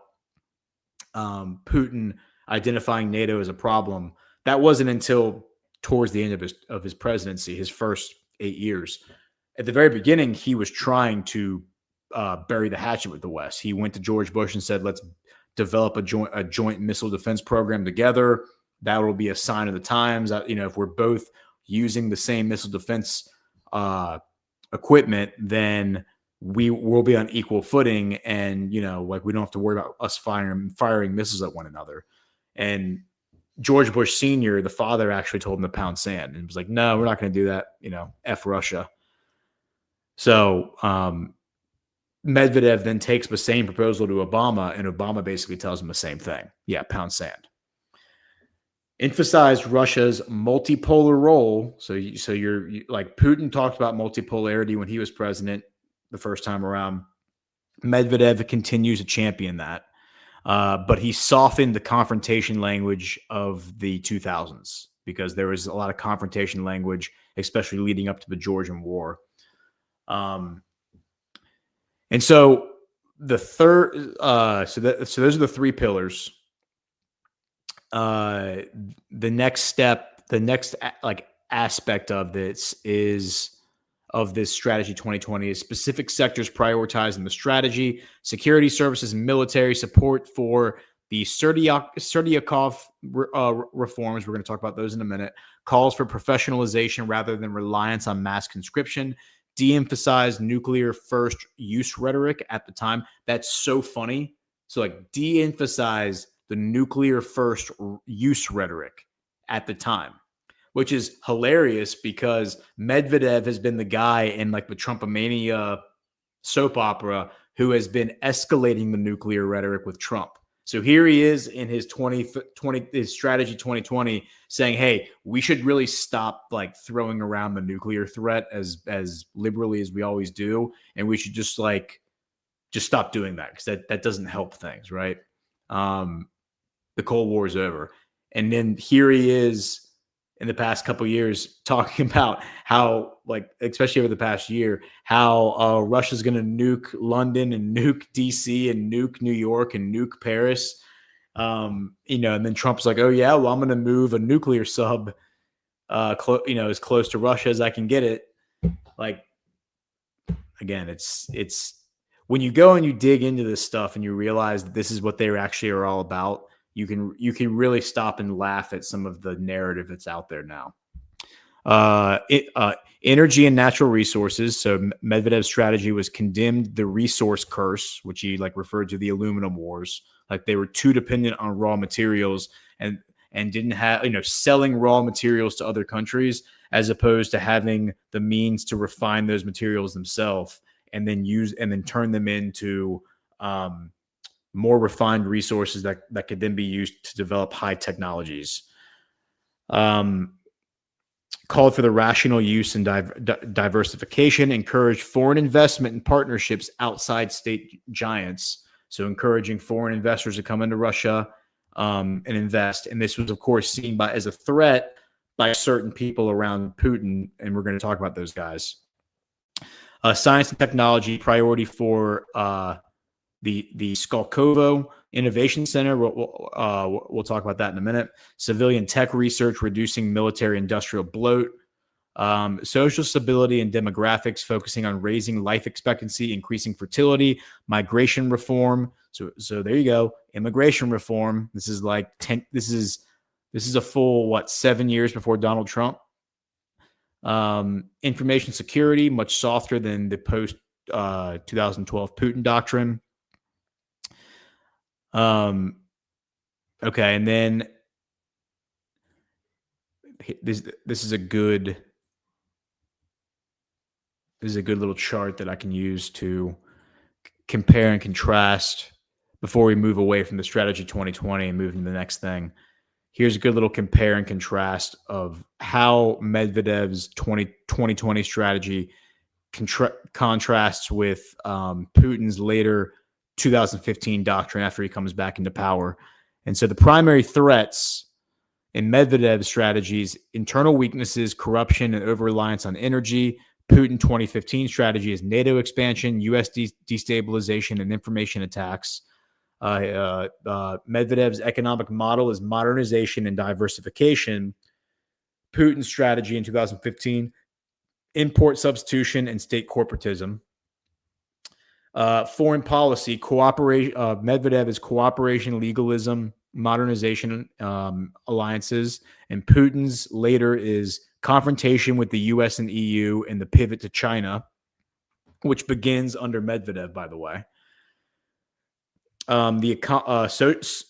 Putin identifying NATO as a problem, that wasn't until towards the end of his presidency, his first 8 years. At the very beginning, he was trying to bury the hatchet with the West. He went to George Bush and said, let's develop a joint missile defense program together. That will be a sign of the times. If we're both using the same missile defense equipment, then we will be on equal footing, and we don't have to worry about us firing missiles at one another. And George Bush Sr., the father, actually told him to pound sand, and was like, no, we're not going to do that. F Russia. So Medvedev then takes the same proposal to Obama, and Obama basically tells him the same thing. Yeah, pound sand. Emphasized Russia's multipolar role. So you're like, Putin talked about multipolarity when he was president the first time around. Medvedev continues to champion that, but he softened the confrontation language of the 2000s, because there was a lot of confrontation language, especially leading up to the Georgian War. And so the third, so those are the three pillars. The next step, the next aspect of this strategy 2020 is specific sectors prioritized in the strategy: security services and military support for The Serdyakov reforms, we're going to talk about those in a minute, calls for professionalization rather than reliance on mass conscription, de-emphasized nuclear first use rhetoric at the time. That's so funny. So like de-emphasize the nuclear first use rhetoric at the time, which is hilarious because Medvedev has been the guy in like the Trumpomania soap opera who has been escalating the nuclear rhetoric with Trump. So here he is in his his strategy 2020 saying, hey, we should really stop like throwing around the nuclear threat as liberally as we always do. And we should just stop doing that because that doesn't help things, right? The Cold War is over. And then here he is in the past couple of years talking about how, like, especially over the past year, how Russia's going to nuke London and nuke DC and nuke New York and nuke Paris. And then Trump's like, oh yeah, well, I'm going to move a nuclear sub, as close to Russia as I can get it. Like, again, it's when you go and you dig into this stuff and you realize that this is what they actually are all about, you can really stop and laugh at some of the narrative that's out there now. Energy and natural resources. So Medvedev's strategy was condemned the resource curse, which he referred to the aluminum wars. Like they were too dependent on raw materials and didn't have, selling raw materials to other countries as opposed to having the means to refine those materials themselves and then turn them into more refined resources that could then be used to develop high technologies. Called for the rational use and diversification, encouraged foreign investment and partnerships outside state giants. So encouraging foreign investors to come into Russia and invest. And this was, of course, seen as a threat by certain people around Putin. And we're going to talk about those guys. Science and technology, priority for the Skolkovo Innovation Center. We'll talk about that in a minute. Civilian tech research, reducing military industrial bloat. Social stability and demographics, focusing on raising life expectancy, increasing fertility, migration reform. So there you go. Immigration reform. This is this is a full 7 years before Donald Trump. Information security, much softer than the post 2012 Putin doctrine. Okay, and then this is a good little chart that I can use to compare and contrast before we move away from the strategy 2020 and move into the next thing. Here's a good little compare and contrast of how Medvedev's 2020 strategy contrasts with Putin's later 2015 doctrine after he comes back into power. And so the primary threats in Medvedev's strategies: internal weaknesses, corruption, and over-reliance on energy. Putin 2015 strategy is NATO expansion, U.S. destabilization, and information attacks. Medvedev's economic model is modernization and diversification. Putin's strategy in 2015, import substitution and state corporatism. Foreign policy, cooperation. Medvedev is cooperation, legalism, modernization, alliances, and Putin's later is confrontation with the U.S. and EU and the pivot to China, which begins under Medvedev, by the way.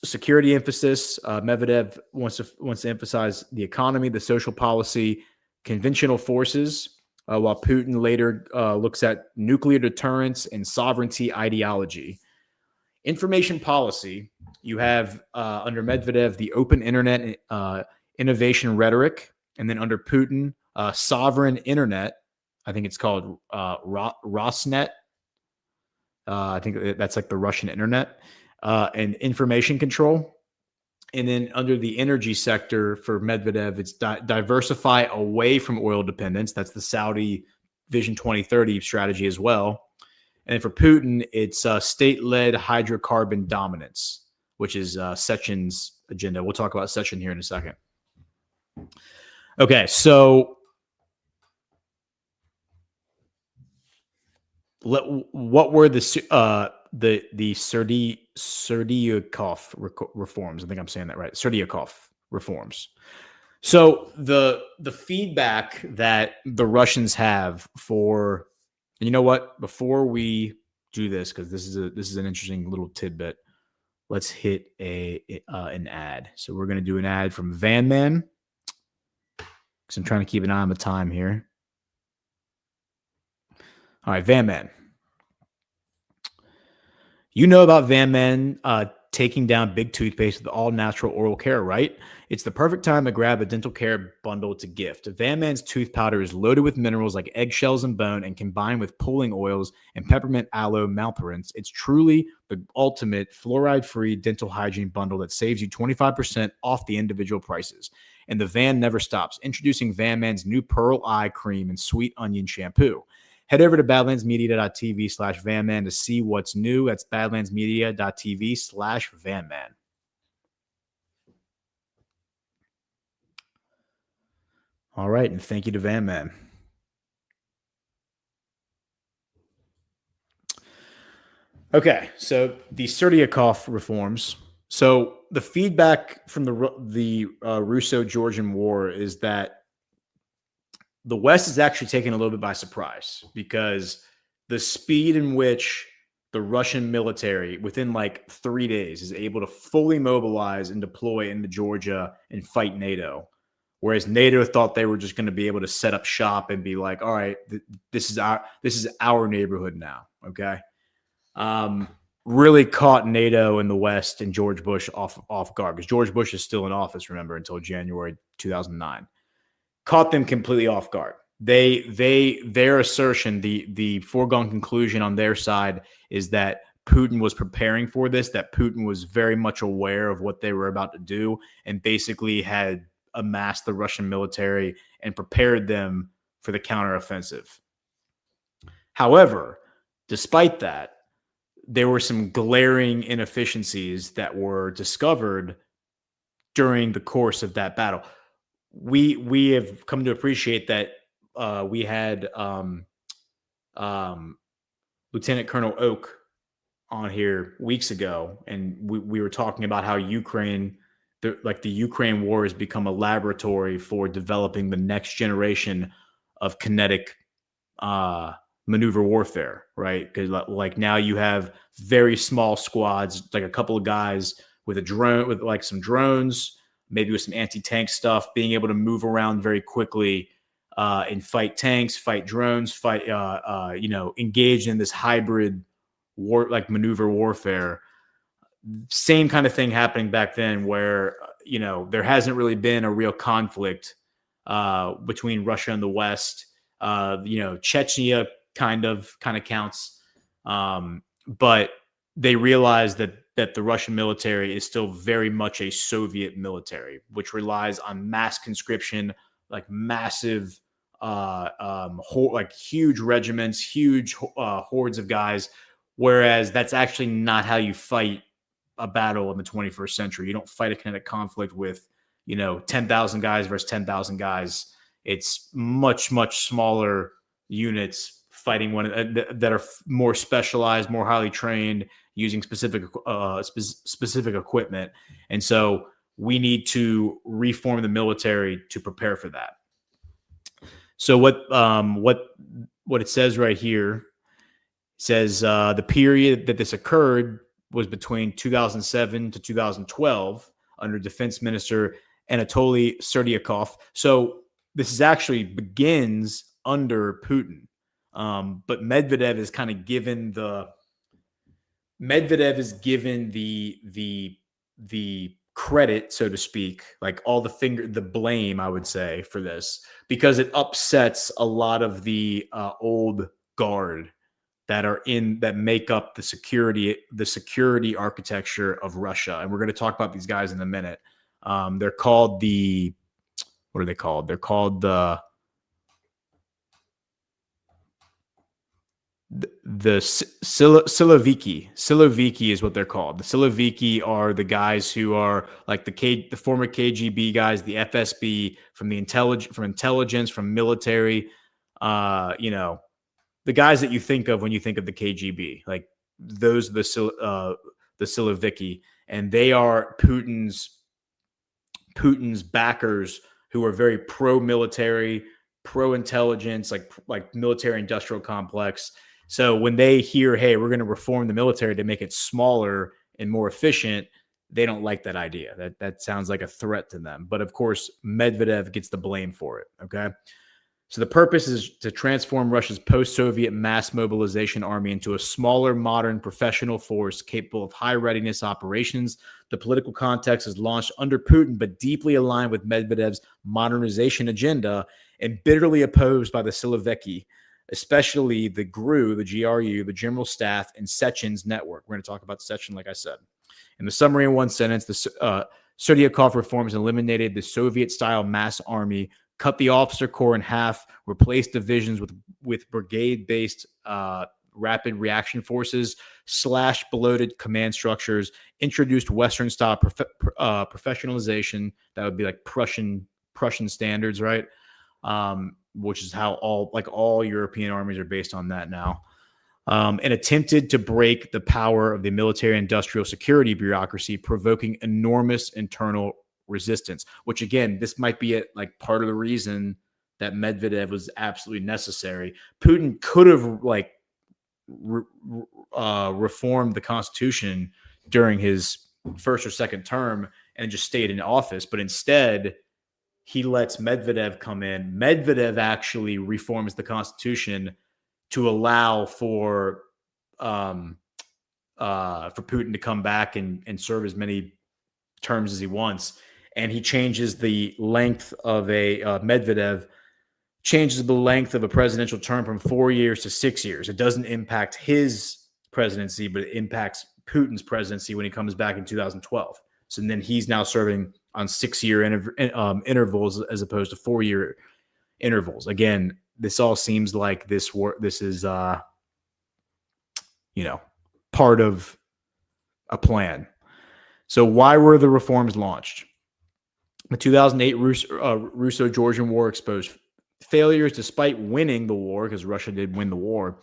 Security emphasis. Medvedev wants to emphasize the economy, the social policy, conventional forces, while Putin later looks at nuclear deterrence and sovereignty ideology. Information policy. You have under Medvedev the open internet, innovation rhetoric, and then under Putin, sovereign internet. I think it's called Rosnet. I think that's like the Russian internet, and information control. And then under the energy sector for Medvedev, it's diversify away from oil dependence. That's the Saudi Vision 2030 strategy as well. And then for Putin, it's state-led hydrocarbon dominance, which is Sechen's agenda. We'll talk about Sechen here in a second. Okay, so what were the Serdyukov reforms. I think I'm saying that right. Serdyukov reforms. So the feedback that the Russians have for, you know what? Before we do this, because this is an interesting little tidbit, let's hit an ad. So we're going to do an ad from Van Man, because I'm trying to keep an eye on the time here. All right, Van Man. You know about Van Man taking down big toothpaste with all natural oral care, right? It's the perfect time to grab a dental care bundle to gift. Van Man's tooth powder is loaded with minerals like eggshells and bone, and combined with pulling oils and peppermint aloe malparents, it's truly the ultimate fluoride-free dental hygiene bundle that saves you 25% off the individual prices. And the van never stops. Introducing Van Man's new Pearl Eye Cream and Sweet Onion Shampoo. Head over to badlandsmedia.tv/vanman to see what's new. That's badlandsmedia.tv/vanman. All right, and thank you to Van Man. Okay, so the Serdyukov reforms. So the feedback from the Russo-Georgian War is that the West is actually taken a little bit by surprise, because the speed in which the Russian military, within like 3 days, is able to fully mobilize and deploy into Georgia and fight NATO. Whereas NATO thought they were just going to be able to set up shop and be like, all right, this is our neighborhood now. Okay. Really caught NATO in the West and George Bush off guard, because George Bush is still in office, remember, until January 2009. Caught them completely off guard. Their assertion, the foregone conclusion on their side is that Putin was preparing for this, that Putin was very much aware of what they were about to do, and basically had amassed the Russian military and prepared them for the counteroffensive. However, despite that, there were some glaring inefficiencies that were discovered during the course of that battle. We have come to appreciate that we had Lieutenant Colonel Oak on here weeks ago, and we were talking about how Ukraine, the Ukraine war has become a laboratory for developing the next generation of kinetic maneuver warfare, right? Because like now you have very small squads, like a couple of guys with a drone, with like some drones, maybe with some anti-tank stuff, being able to move around very quickly and fight tanks, fight drones, engage in this hybrid war, like maneuver warfare. Same kind of thing happening back then, where, there hasn't really been a real conflict between Russia and the West. Chechnya kind of counts. But they realized that the Russian military is still very much a Soviet military, which relies on mass conscription, like massive, huge regiments, huge hordes of guys. Whereas that's actually not how you fight a battle in the 21st century. You don't fight a kinetic conflict with, 10,000 guys versus 10,000 guys. It's much, much smaller units fighting one that are more specialized, more highly trained, using specific equipment. And so we need to reform the military to prepare for that. So what it says right here says the period that this occurred was between 2007 to 2012 under Defense Minister Anatoly Serdyukov. So this actually begins under Putin. But Medvedev is kind of given the credit, so to speak, like all the blame, I would say, for this, because it upsets a lot of the old guard that make up the security architecture of Russia. And we're going to talk about these guys in a minute. They're called what are they called? They're called the Siloviki. Siloviki is what they're called. The Siloviki are the guys who are like the former KGB guys, the FSB, from intelligence, from military, the guys that you think of when you think of the KGB, like those are the Siloviki, and they are Putin's backers, who are very pro-military, pro-intelligence, like military-industrial complex. So when they hear, hey, we're going to reform the military to make it smaller and more efficient, they don't like that idea. That sounds like a threat to them. But of course, Medvedev gets the blame for it. Okay. So the purpose is to transform Russia's post-Soviet mass mobilization army into a smaller, modern, professional force capable of high readiness operations. The political context is launched under Putin, but deeply aligned with Medvedev's modernization agenda and bitterly opposed by the Siloviki, especially the GRU, the the General Staff, and Sechen's network. We're going to talk about Sechen, like I said. In the summary in one sentence, the Serdyakov reforms eliminated the Soviet-style mass army, cut the officer corps in half, replaced divisions with brigade-based rapid reaction forces, slashed bloated command structures, introduced Western-style professionalization. That would be like Prussian standards, right? Which is how all European armies are based on that now. And attempted to break the power of the military-industrial security bureaucracy, provoking enormous internal resistance, which again, this might be part of the reason that Medvedev was absolutely necessary. Putin could have reformed the constitution during his first or second term and just stayed in office, but instead he lets Medvedev come in. Medvedev actually reforms the constitution to allow for Putin to come back and serve as many terms as he wants. And he changes the length of Medvedev changes the length of a presidential term from 4 years to 6 years. It doesn't impact his presidency, but it impacts Putin's presidency when he comes back in 2012. So then he's now serving on 6-year intervals as opposed to 4-year intervals. Again, this all seems like this is part of a plan. So why were the reforms launched? The 2008 Russo-Georgian War exposed failures despite winning the war, because Russia did win the war.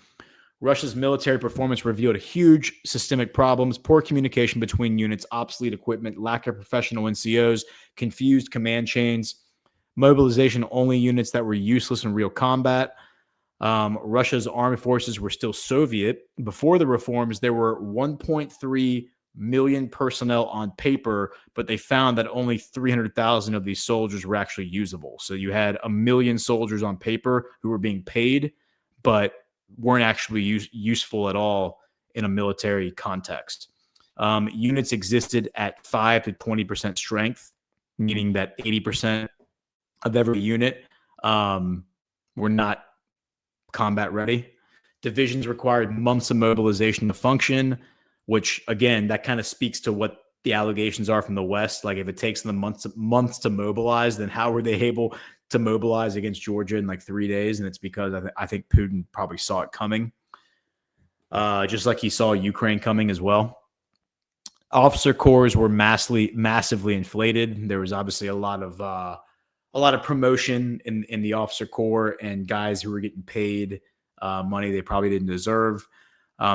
Russia's military performance revealed huge systemic problems: poor communication between units, obsolete equipment, lack of professional NCOs, confused command chains, mobilization-only units that were useless in real combat. Russia's armed forces were still Soviet. Before the reforms, there were 1.3 million personnel on paper, but they found that only 300,000 of these soldiers were actually usable. So you had 1 million soldiers on paper who were being paid, but weren't actually useful at all in a military context. Units existed at 5 to 20% strength, meaning that 80% of every unit were not combat ready. Divisions required months of mobilization to function, which again, that kind of speaks to what the allegations are from the West. Like if it takes them months to mobilize, then how were they able to mobilize against Georgia in 3 days? And it's because I think Putin probably saw it coming, just like he saw Ukraine coming as well. Officer corps were massively inflated. There was obviously a lot of promotion in the officer corps, and guys who were getting paid money they probably didn't deserve.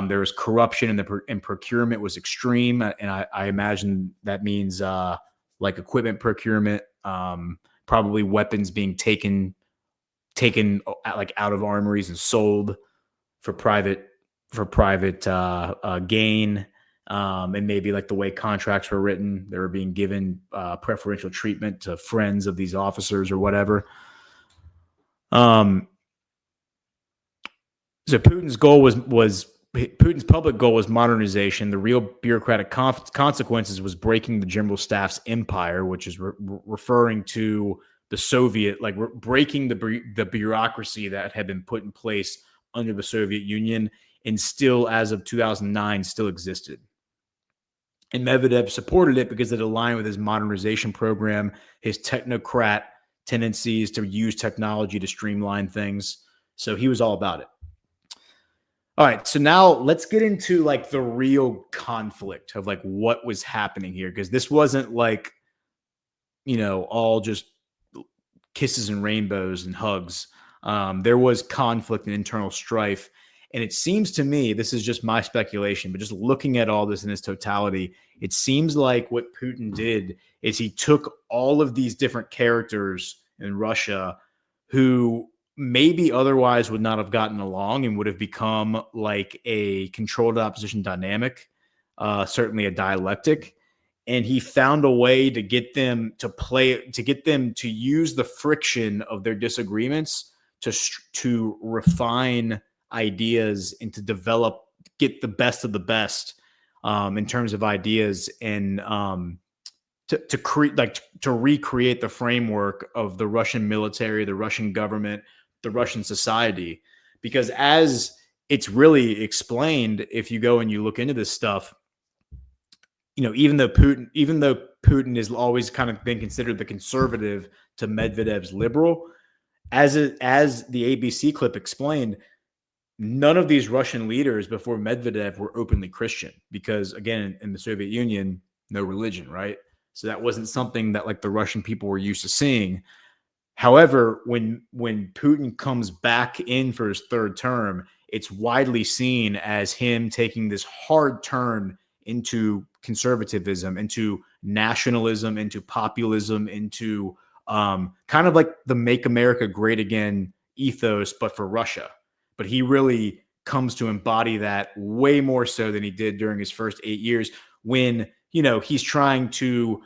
There was corruption and procurement was extreme. And I imagine that means equipment procurement, probably weapons being taken out of armories and sold for private gain. And maybe the way contracts were written, they were being given preferential treatment to friends of these officers or whatever. So Putin's public goal was modernization. The real bureaucratic consequences was breaking the General Staff's empire, which is referring to the Soviet, breaking the bureaucracy that had been put in place under the Soviet Union and still, as of 2009, still existed. And Medvedev supported it because it aligned with his modernization program, his technocrat tendencies to use technology to streamline things. So he was all about it. All right, so now let's get into the real conflict of what was happening here, because this wasn't all just kisses and rainbows and hugs. There was conflict and internal strife, And it seems to me, this is just my speculation, but just looking at all this in its totality, it seems like what Putin did is he took all of these different characters in Russia who maybe otherwise would not have gotten along and would have become like a controlled opposition dynamic, certainly a dialectic. And he found a way to get them to use the friction of their disagreements to refine ideas and to get the best of the best in terms of ideas, and to recreate the framework of the Russian military, the Russian government, the Russian society. Because as it's really explained, if you go and you look into this stuff, even though Putin has always kind of been considered the conservative to Medvedev's liberal, as the ABC clip explained, none of these Russian leaders before Medvedev were openly Christian, because again, in the Soviet Union, no religion, right? So that wasn't something that like the Russian people were used to seeing. However, when Putin comes back in for his third term, it's widely seen as him taking this hard turn into conservatism, into nationalism, into populism, into kind of like the Make America Great Again ethos, but for Russia. But he really comes to embody that way more so than he did during his first 8 years, when, he's trying to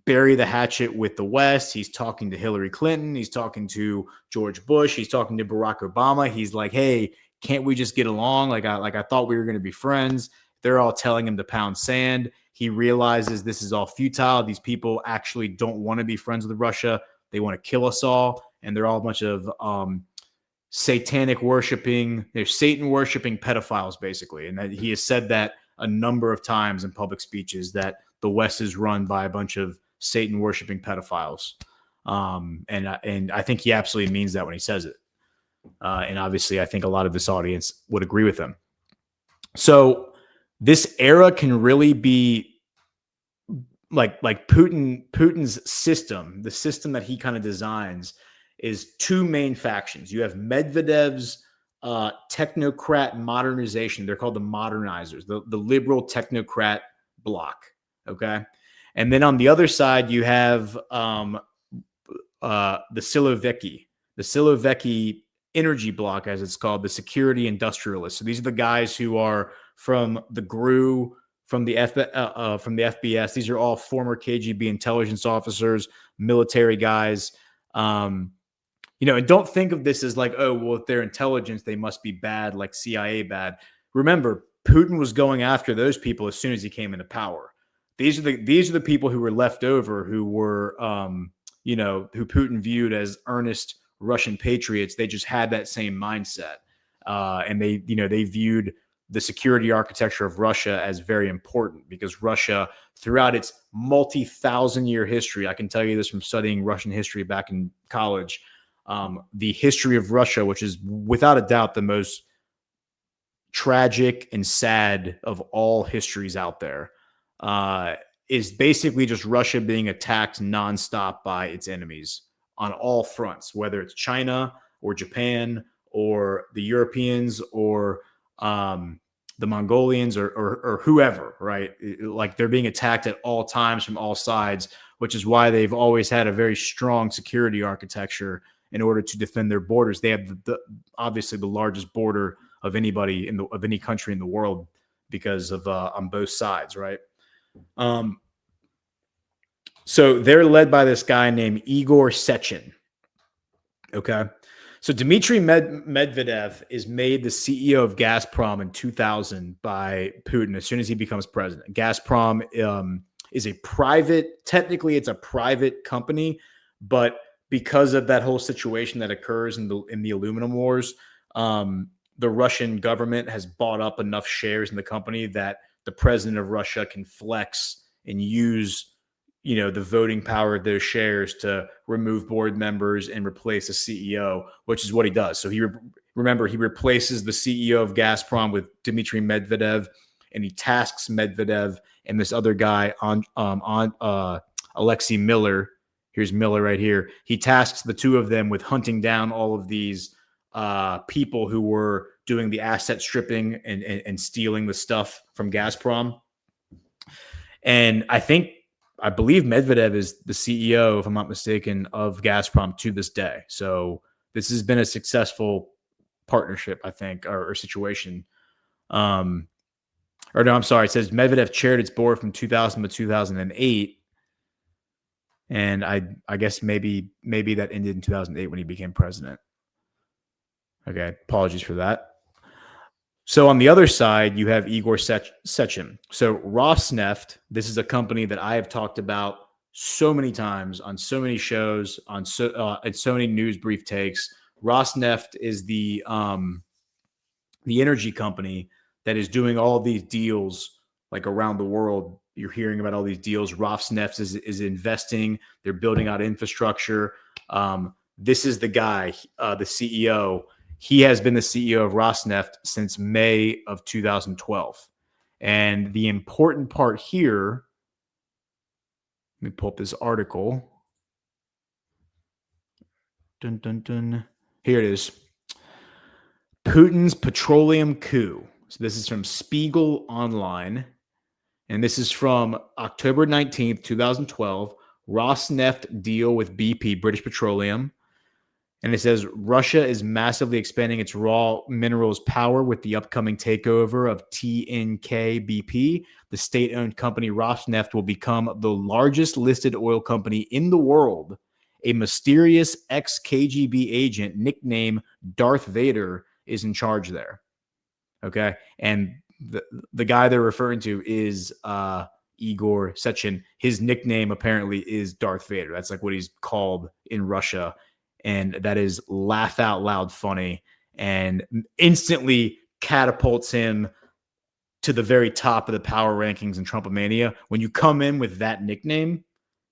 bury the hatchet with the West. He's talking to Hillary Clinton. He's talking to George Bush. He's talking to Barack Obama. He's like, hey, can't we just get along? Like I thought we were going to be friends. They're all telling him to pound sand. He realizes this is all futile. These people actually don't want to be friends with Russia. They want to kill us all. And they're all a bunch of satanic worshiping, they're Satan worshiping pedophiles, basically. And that he has said that a number of times in public speeches, that the West is run by a bunch of Satan worshiping pedophiles. And I think he absolutely means that when he says it. And obviously I think a lot of this audience would agree with him. So this era can really be like Putin's system, the system that he kind of designs, is two main factions. You have Medvedev's technocrat modernization. They're called the modernizers, the liberal technocrat bloc. Okay. And then on the other side, you have the Siloviki energy bloc, as it's called, the security industrialists. So these are the guys who are from the GRU, from the FBS. These are all former KGB intelligence officers, military guys. And don't think of this as like, oh, well, if they're intelligence, they must be bad, like CIA bad. Remember, Putin was going after those people as soon as he came into power. These are the people who were left over, who were, who Putin viewed as earnest Russian patriots. They just had that same mindset, and they viewed the security architecture of Russia as very important, because Russia, throughout its multi-thousand-year history, I can tell you this from studying Russian history back in college, the history of Russia, which is without a doubt the most tragic and sad of all histories out there, is basically just Russia being attacked nonstop by its enemies on all fronts, whether it's China or Japan or the Europeans or the Mongolians or whoever, right? Like, they're being attacked at all times from all sides, which is why they've always had a very strong security architecture in order to defend their borders. They have obviously the largest border of anybody of any country in the world, because of on both sides, right? So they're led by this guy named Igor Sechin. Okay. So Dmitry Medvedev is made the CEO of Gazprom in 2000 by Putin as soon as he becomes president. Gazprom is technically it's a private company, but because of that whole situation that occurs in the aluminum wars, the Russian government has bought up enough shares in the company that the president of Russia can flex and use, the voting power of those shares to remove board members and replace a CEO, which is what he does. So he replaces the CEO of Gazprom with Dmitry Medvedev, and he tasks Medvedev and this other guy on Alexei Miller. Here's Miller right here. He tasks the two of them with hunting down all of these people who were doing the asset stripping and stealing the stuff from Gazprom. And I believe Medvedev is the CEO, if I'm not mistaken, of Gazprom to this day. So this has been a successful partnership, I think, or situation. Or no, I'm sorry. It says Medvedev chaired its board from 2000 to 2008. And I guess maybe that ended in 2008 when he became president. Okay, apologies for that. So on the other side, you have Igor Sechin. So Rosneft, this is a company that I have talked about so many times on so many shows, and so many news brief takes. Rosneft is the energy company that is doing all of these deals like around the world. You're hearing about all these deals. Rosneft is investing. They're building out infrastructure. This is the guy, the CEO. He has been the CEO of Rosneft since May of 2012. And the important part here, let me pull up this article. Dun, dun, dun. Here it is. Putin's petroleum coup. So this is from Spiegel Online. And this is from October 19th, 2012. Rosneft deal with BP, British Petroleum. And it says Russia is massively expanding its raw minerals power with the upcoming takeover of TNK-BP. The state-owned company Rosneft will become the largest listed oil company in the world. A mysterious ex-KGB agent nicknamed Darth Vader is in charge there. Okay, and the guy they're referring to is Igor Sechin. His nickname apparently is Darth Vader. That's like what he's called in Russia. And that is laugh out loud funny and instantly catapults him to the very top of the power rankings in Trumpomania. When you come in with that nickname,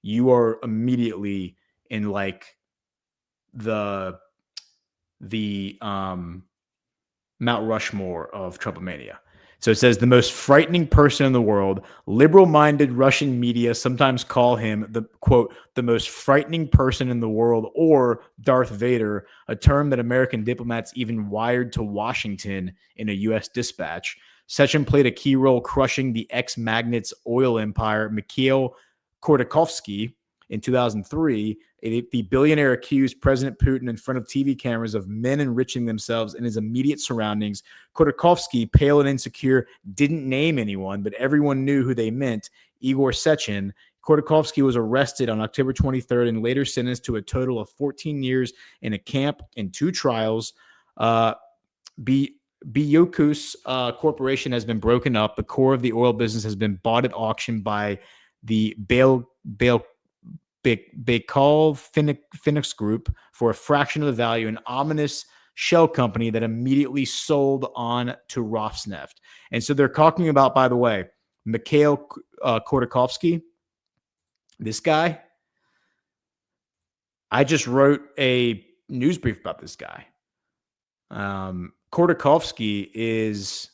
you are immediately in like the Mount Rushmore of Trumpomania. So it says the most frightening person in the world. Liberal-minded Russian media sometimes call him the, quote, the most frightening person in the world, or Darth Vader, a term that American diplomats even wired to Washington in a U.S. dispatch. Sechin played a key role crushing the ex-magnate's oil empire, Mikhail Khodorkovsky, in 2003. The billionaire accused President Putin in front of TV cameras of men enriching themselves in his immediate surroundings. Khodorkovsky, pale and insecure, didn't name anyone, but everyone knew who they meant, Igor Sechin. Khodorkovsky was arrested on October 23rd and later sentenced to a total of 14 years in a camp and 2 trials. Biokus Corporation has been broken up. The core of the oil business has been bought at auction by the Baikal Phoenix Group for a fraction of the value, an ominous shell company that immediately sold on to Rosneft. And so they're talking about, by the way, Mikhail Khodorkovsky, this guy. I just wrote a news brief about this guy. Khodorkovsky is,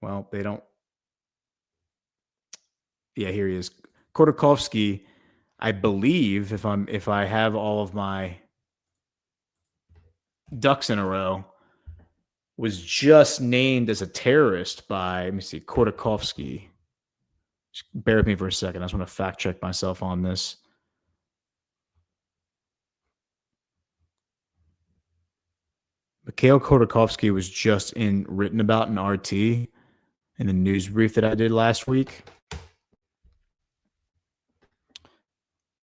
well, they don't. Yeah, here he is. Khodorkovsky, I believe, if I have all of my ducks in a row, was just named as a terrorist by, let me see, Khodorkovsky. Just bear with me for a second. I just want to fact check myself on this. Mikhail Khodorkovsky was just written about in RT in the news brief that I did last week.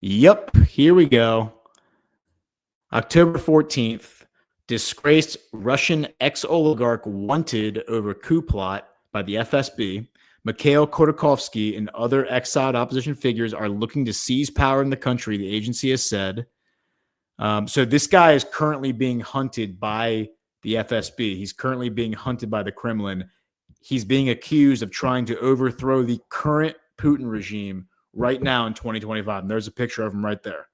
Yep, here we go. October 14th, disgraced Russian ex-oligarch wanted over coup plot by the FSB. Mikhail Khodorkovsky and other exiled opposition figures are looking to seize power in the country, the agency has said. So this guy is currently being hunted by the FSB. He's currently being hunted by the Kremlin. He's being accused of trying to overthrow the current Putin regime right now in 2025. And there's a picture of him right there.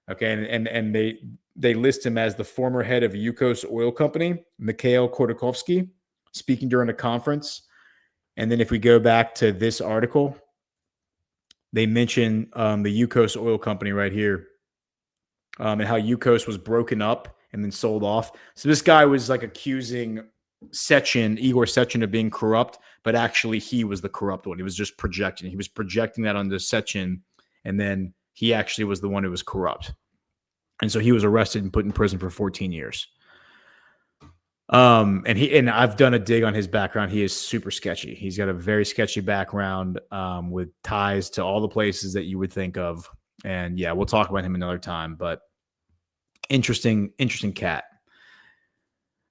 Okay, and they list him as the former head of Yukos Oil Company, Mikhail Khodorkovsky, speaking during a conference. And then if we go back to this article, they mention the Yukos Oil Company right here, and how Yukos was broken up and then sold off. So this guy was like accusing Igor Sechin of being corrupt, but actually he was the corrupt one. He was just projecting. He was projecting that onto Sechin, and then he actually was the one who was corrupt. And so he was arrested and put in prison for 14 years. And I've done a dig on his background. He is super sketchy. He's got a very sketchy background with ties to all the places that you would think of. And yeah, we'll talk about him another time, but interesting cat.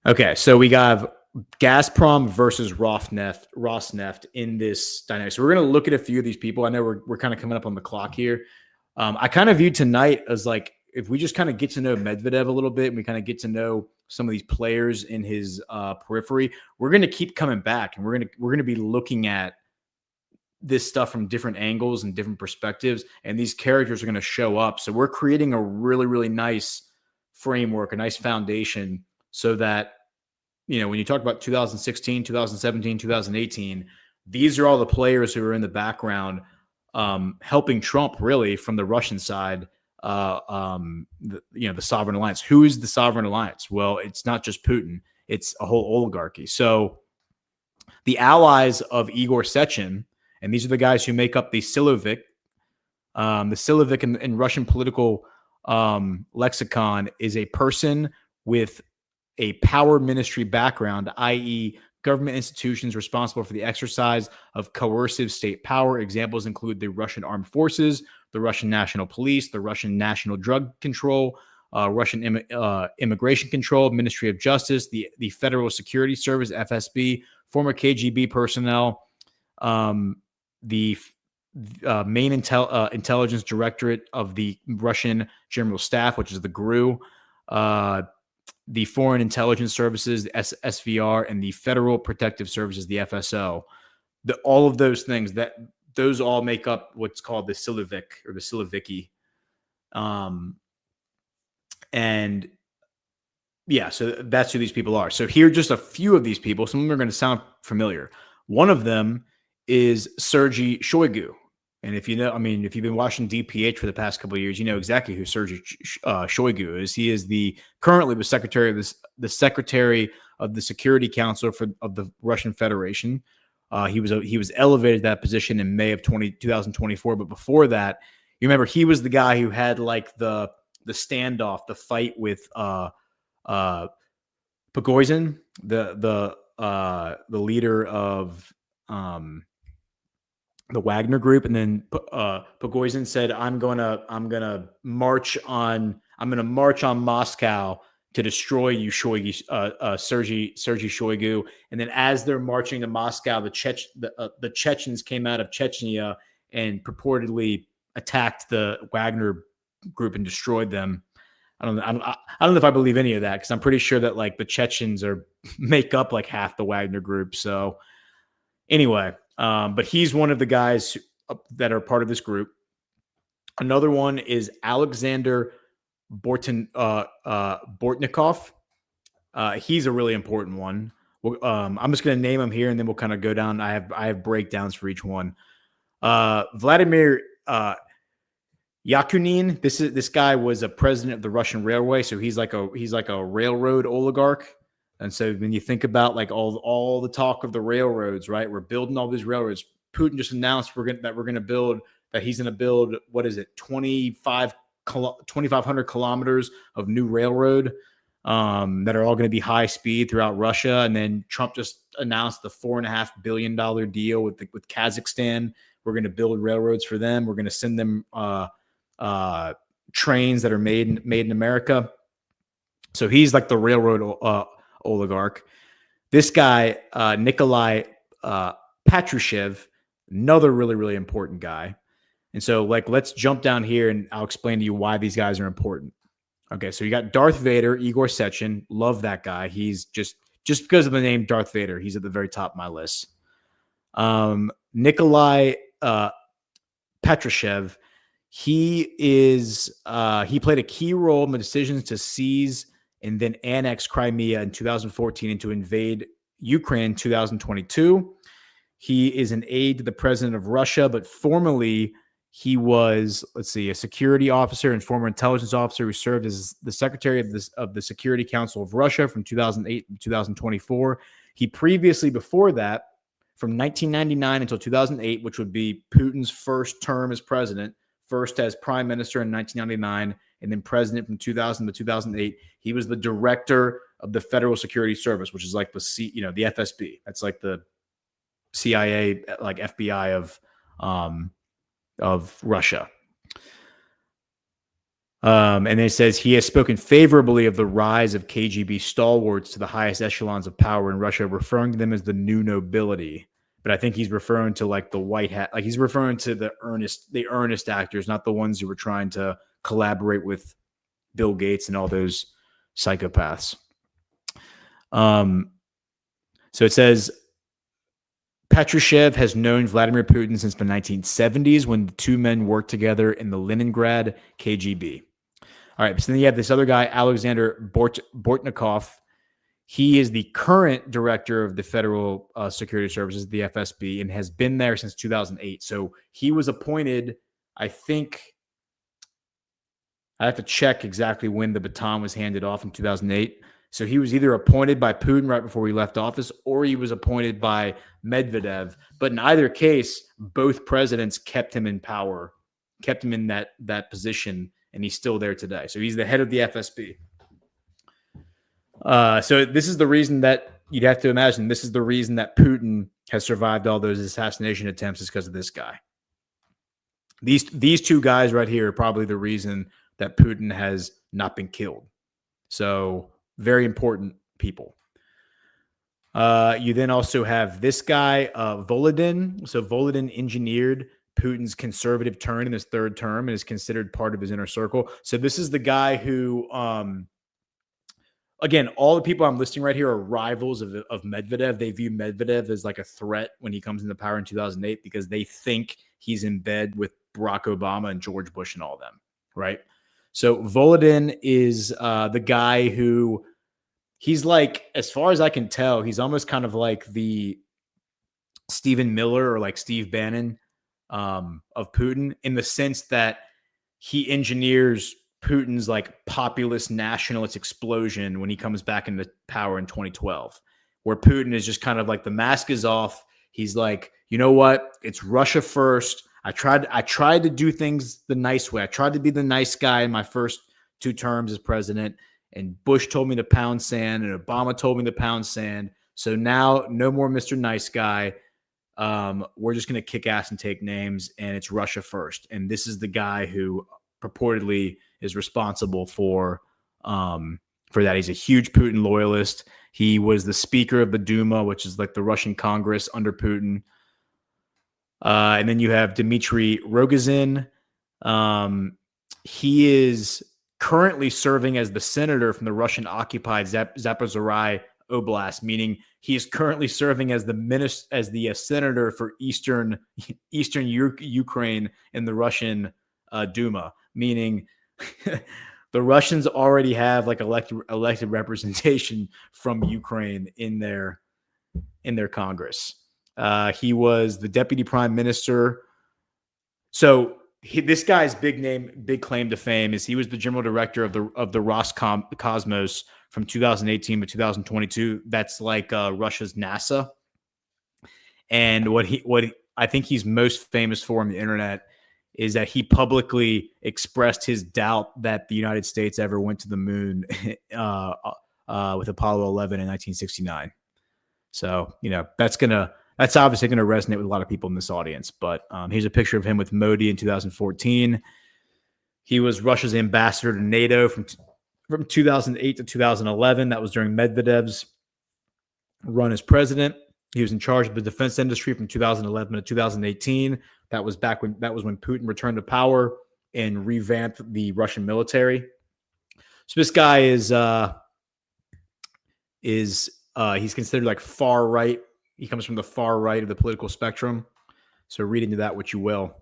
Okay, so we got Gazprom versus Rosneft in this dynamic. So we're going to look at a few of these people. I know we're kind of coming up on the clock here. I kind of view tonight as like, if we just kind of get to know Medvedev a little bit and we kind of get to know some of these players in his periphery, we're going to keep coming back and we're going to be looking at this stuff from different angles and different perspectives, and these characters are going to show up. So we're creating a really, really nice framework, a nice foundation, so that, you know, when you talk about 2016, 2017, 2018, these are all the players who are in the background helping Trump, really, from the Russian side. The Sovereign Alliance. Who is the Sovereign Alliance? Well, it's not just Putin, it's a whole oligarchy. So the allies of Igor Sechin, and these are the guys who make up the Silovik. The Silovik in Russian political lexicon is a person with a power ministry background, i.e., government institutions responsible for the exercise of coercive state power. Examples include the Russian Armed Forces, the Russian National Police, the Russian National Drug Control, Russian Immigration Control, Ministry of Justice, the Federal Security Service, FSB, former KGB personnel, the main intelligence directorate of the Russian General Staff, which is the GRU, the Foreign Intelligence Services, the SVR, and the Federal Protective Services, the FSO. All of those things, those all make up what's called the Silovik or the Siloviki. And yeah, so that's who these people are. So here are just a few of these people. Some of them are going to sound familiar. One of them is Sergei Shoigu. And if you know, I mean, if you've been watching DPH for the past couple of years, you know exactly who Sergei Shoigu is. He is currently the secretary of the Security Council of the Russian Federation. He was elevated to that position in May of 2024. But before that, you remember he was the guy who had like the standoff, the fight with Prigozhin, the leader of the Wagner Group, and then Prigozhin said, "I'm gonna march on Moscow to destroy you, Sergei Shoigu." And then as they're marching to Moscow, the Chechens came out of Chechnya and purportedly attacked the Wagner Group and destroyed them. I don't know if I believe any of that, because I'm pretty sure that like the Chechens make up like half the Wagner Group. So anyway. But he's one of the guys that are part of this group. Another one is Alexander Bortnikov. He's a really important one. I'm just going to name him here, and then we'll kind of go down. I have breakdowns for each one. Vladimir Yakunin. This guy was a president of the Russian Railway, so he's like a railroad oligarch. And so when you think about like all the talk of the railroads, right? We're building all these railroads. Putin just announced he's going to build, what is it, 2,500 kilometers of new railroad that are all going to be high speed throughout Russia. And then Trump just announced the $4.5 billion deal with Kazakhstan. We're going to build railroads for them. We're going to send them trains that are made in America. So he's like the railroad oligarch. This guy, Nikolai Patrushev, another really, really important guy. And so like, let's jump down here and I'll explain to you why these guys are important. Okay. So you got Darth Vader, Igor Sechin. Love that guy. He's just because of the name Darth Vader, he's at the very top of my list. Nikolai Patrushev, he played a key role in the decisions to seize and then annex Crimea in 2014 and to invade Ukraine in 2022. He is an aide to the president of Russia, but formally He was, let's see, a security officer and former intelligence officer who served as the secretary of the Security Council of Russia from 2008 to 2024. He previously, before that, from 1999 until 2008, which would be Putin's first term as president, first as prime minister in 1999, and then president from 2000 to 2008, he was the director of the Federal Security Service, which is like the the FSB. That's like the CIA, like FBI of Russia. And it says he has spoken favorably of the rise of KGB stalwarts to the highest echelons of power in Russia, referring to them as the new nobility. But I think he's referring to like the white hat, like he's referring to the earnest actors, not the ones who were trying to collaborate with Bill Gates and all those psychopaths. So it says Patrushev has known Vladimir Putin since the 1970s when the two men worked together in the Leningrad KGB. All right, so then you have this other guy, Alexander Bortnikov. He is the current director of the Federal Security Services, the FSB, and has been there since 2008. So he was appointed, I think, I have to check exactly when the baton was handed off in 2008. So he was either appointed by Putin right before he left office, or he was appointed by Medvedev. But in either case, both presidents kept him in power, kept him in that position, and he's still there today. So he's the head of the FSB. So this is the reason that you'd have to imagine this is the reason that Putin has survived all those assassination attempts is because of this guy. These two guys right here are probably the reason that Putin has not been killed. So very important people. You then also have this guy, Volodin. So Volodin engineered Putin's conservative turn in his third term and is considered part of his inner circle. So this is the guy who, again, all the people I'm listing right here are rivals of Medvedev. They view Medvedev as like a threat when he comes into power in 2008 because they think he's in bed with Barack Obama and George Bush and all of them, right? So Volodin is the guy who he's like, as far as I can tell, he's almost kind of like the Stephen Miller or like Steve Bannon of Putin in the sense that he engineers Putin's like populist nationalist explosion when he comes back into power in 2012, where Putin is just kind of like the mask is off. He's like, you know what? It's Russia first. I tried to do things the nice way. I tried to be the nice guy in my first 2 terms as president, and Bush told me to pound sand, and Obama told me to pound sand. So now, no more Mr. Nice Guy. We're just going to kick ass and take names, and it's Russia first. And this is the guy who purportedly is responsible for that. He's a huge Putin loyalist. He was the Speaker of the Duma, which is like the Russian Congress under Putin. And then you have Dmitry Rogozin. He is currently serving as the senator from the Russian-occupied Zaporizhzhia Oblast, meaning he is currently serving as the senator for Eastern Ukraine in the Russian Duma, meaning the Russians already have like elected representation from Ukraine in their Congress. He was the deputy prime minister. So this guy's big claim to fame is he was the general director of the Roscosmos from 2018 to 2022. That's like Russia's NASA. And what I think he's most famous for on the internet is that he publicly expressed his doubt that the United States ever went to the moon with Apollo 11 in 1969. So, that's obviously going to resonate with a lot of people in this audience. But here's a picture of him with Modi in 2014. He was Russia's ambassador to NATO from 2008 to 2011. That was during Medvedev's run as president. He was in charge of the defense industry from 2011 to 2018. That was when Putin returned to power and revamped the Russian military. So this guy is he's considered like far right. He comes from the far right of the political spectrum. So read into that what you will.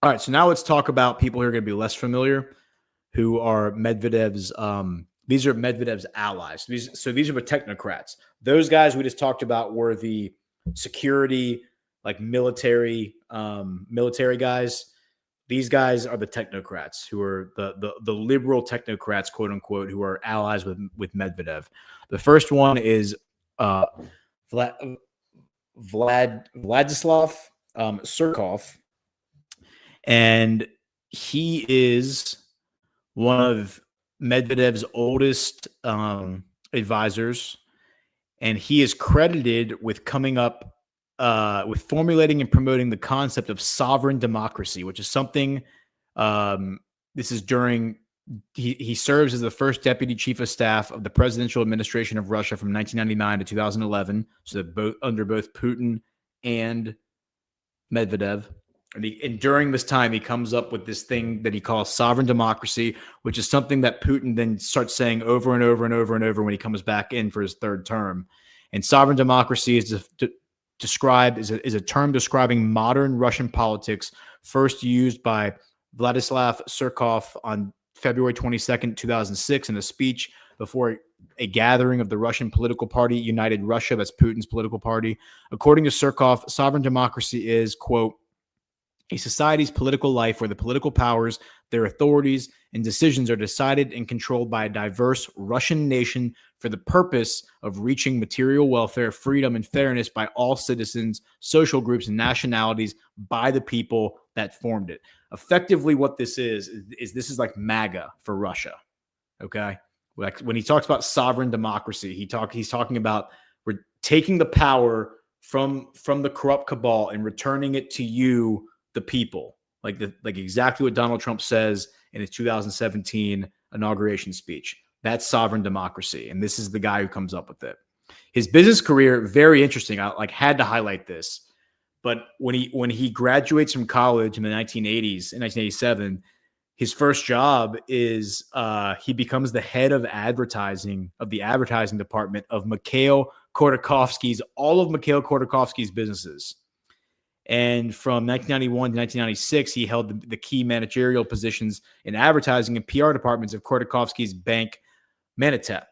All right, so now let's talk about people who are going to be less familiar, who are Medvedev's. These are Medvedev's allies. These are the technocrats. Those guys we just talked about were the security, like military guys. These guys are the technocrats, who are the liberal technocrats, quote unquote, who are allies with Medvedev. The first one is Vladislav Surkov, and he is one of Medvedev's oldest advisors, and he is credited with coming up with formulating and promoting the concept of sovereign democracy, which is something. This is during he serves as the first deputy chief of staff of the presidential administration of Russia from 1999 to 2011. So under both Putin and Medvedev. And during this time, he comes up with this thing that he calls sovereign democracy, which is something that Putin then starts saying over and over and over and over when he comes back in for his third term. And sovereign democracy is described is a term describing modern Russian politics, first used by Vladislav Surkov on February 22nd, 2006, in a speech before a gathering of the Russian political party United Russia, that's Putin's political party. According to Surkov, sovereign democracy is, quote, a society's political life where the political powers, their authorities, and decisions are decided and controlled by a diverse Russian nation for the purpose of reaching material welfare, freedom, and fairness by all citizens, social groups, and nationalities by the people that formed it. Effectively, what this is this is like MAGA for Russia, okay? Like when he talks about sovereign democracy, he's talking about we're taking the power from the corrupt cabal and returning it to you, the people, like exactly what Donald Trump says in his 2017 inauguration speech. That's sovereign democracy, and this is the guy who comes up with it. His business career, very interesting. I had to highlight this, but when he graduates from college in the 1980s, in 1987, his first job is he becomes the head of advertising of the advertising department of Mikhail Khodorkovsky's businesses. And from 1991 to 1996, he held the key managerial positions in advertising and PR departments of Khodorkovsky's bank, Manitep.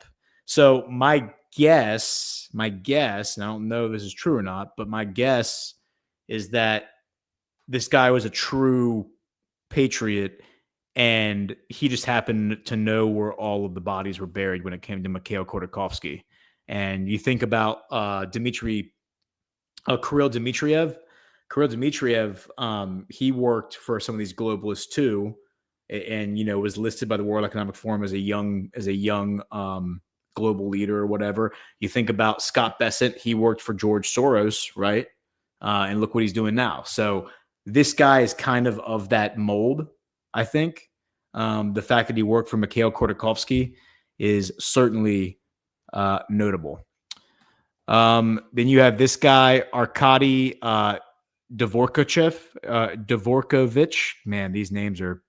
So my guess, and I don't know if this is true or not, but my guess is that this guy was a true patriot, and he just happened to know where all of the bodies were buried when it came to Mikhail Khodorkovsky. And you think about Kirill Dmitriev. Kirill Dmitriev, he worked for some of these globalists too, and was listed by the World Economic Forum as a young global leader or whatever. You think about Scott Bessent, he worked for George Soros, right? And look what he's doing now. So this guy is kind of that mold, I think. The fact that he worked for Mikhail Khodorkovsky is certainly notable. Then you have this guy, Arkady Dvorkovich. Man, these names are,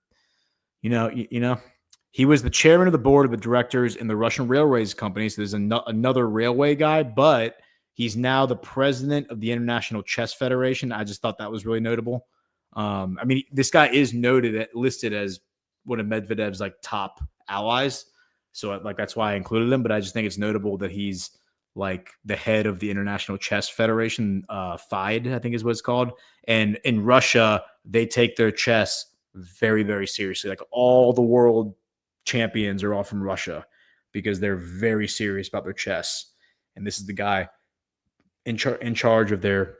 he was the chairman of the board of the directors in the Russian Railways Company. So there's another railway guy, but he's now the president of the International Chess Federation. I just thought that was really notable. This guy is listed as one of Medvedev's top allies. So that's why I included him. But I just think it's notable that he's the head of the International Chess Federation, FIDE, I think is what it's called. And in Russia, they take their chess very, very seriously. All the world champions are all from Russia because they're very serious about their chess. And this is the guy in charge of their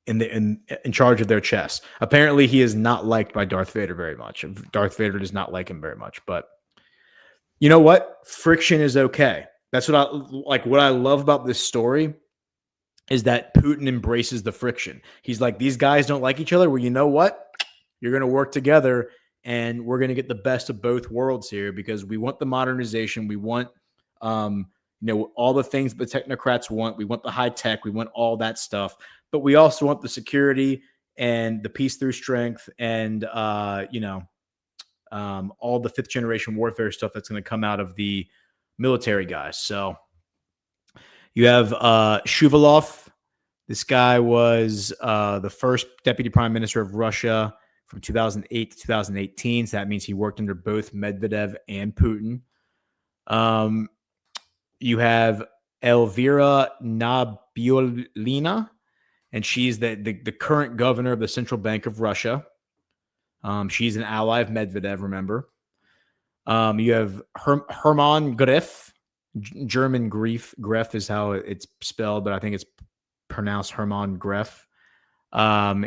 in charge of their chess. Apparently, he is not liked by Darth Vader very much. Darth Vader does not like him very much. But you know what? Friction is okay. That's what I like. What I love about this story is that Putin embraces the friction. He's like, these guys don't like each other. Well, you know what? You're going to work together, and we're going to get the best of both worlds here because we want the modernization. We want, all the things the technocrats want. We want the high tech. We want all that stuff, but we also want the security and the peace through strength and, all the fifth generation warfare stuff that's going to come out of the military guys. So you have Shuvalov. This guy was the first deputy prime minister of Russia from 2008 to 2018. So that means he worked under both Medvedev and Putin. You have Elvira Nabiullina, and she's the current governor of the Central Bank of Russia. She's an ally of Medvedev, remember. You have Hermann Greff, German Greff is how it's spelled, but I think it's pronounced Hermann Greff.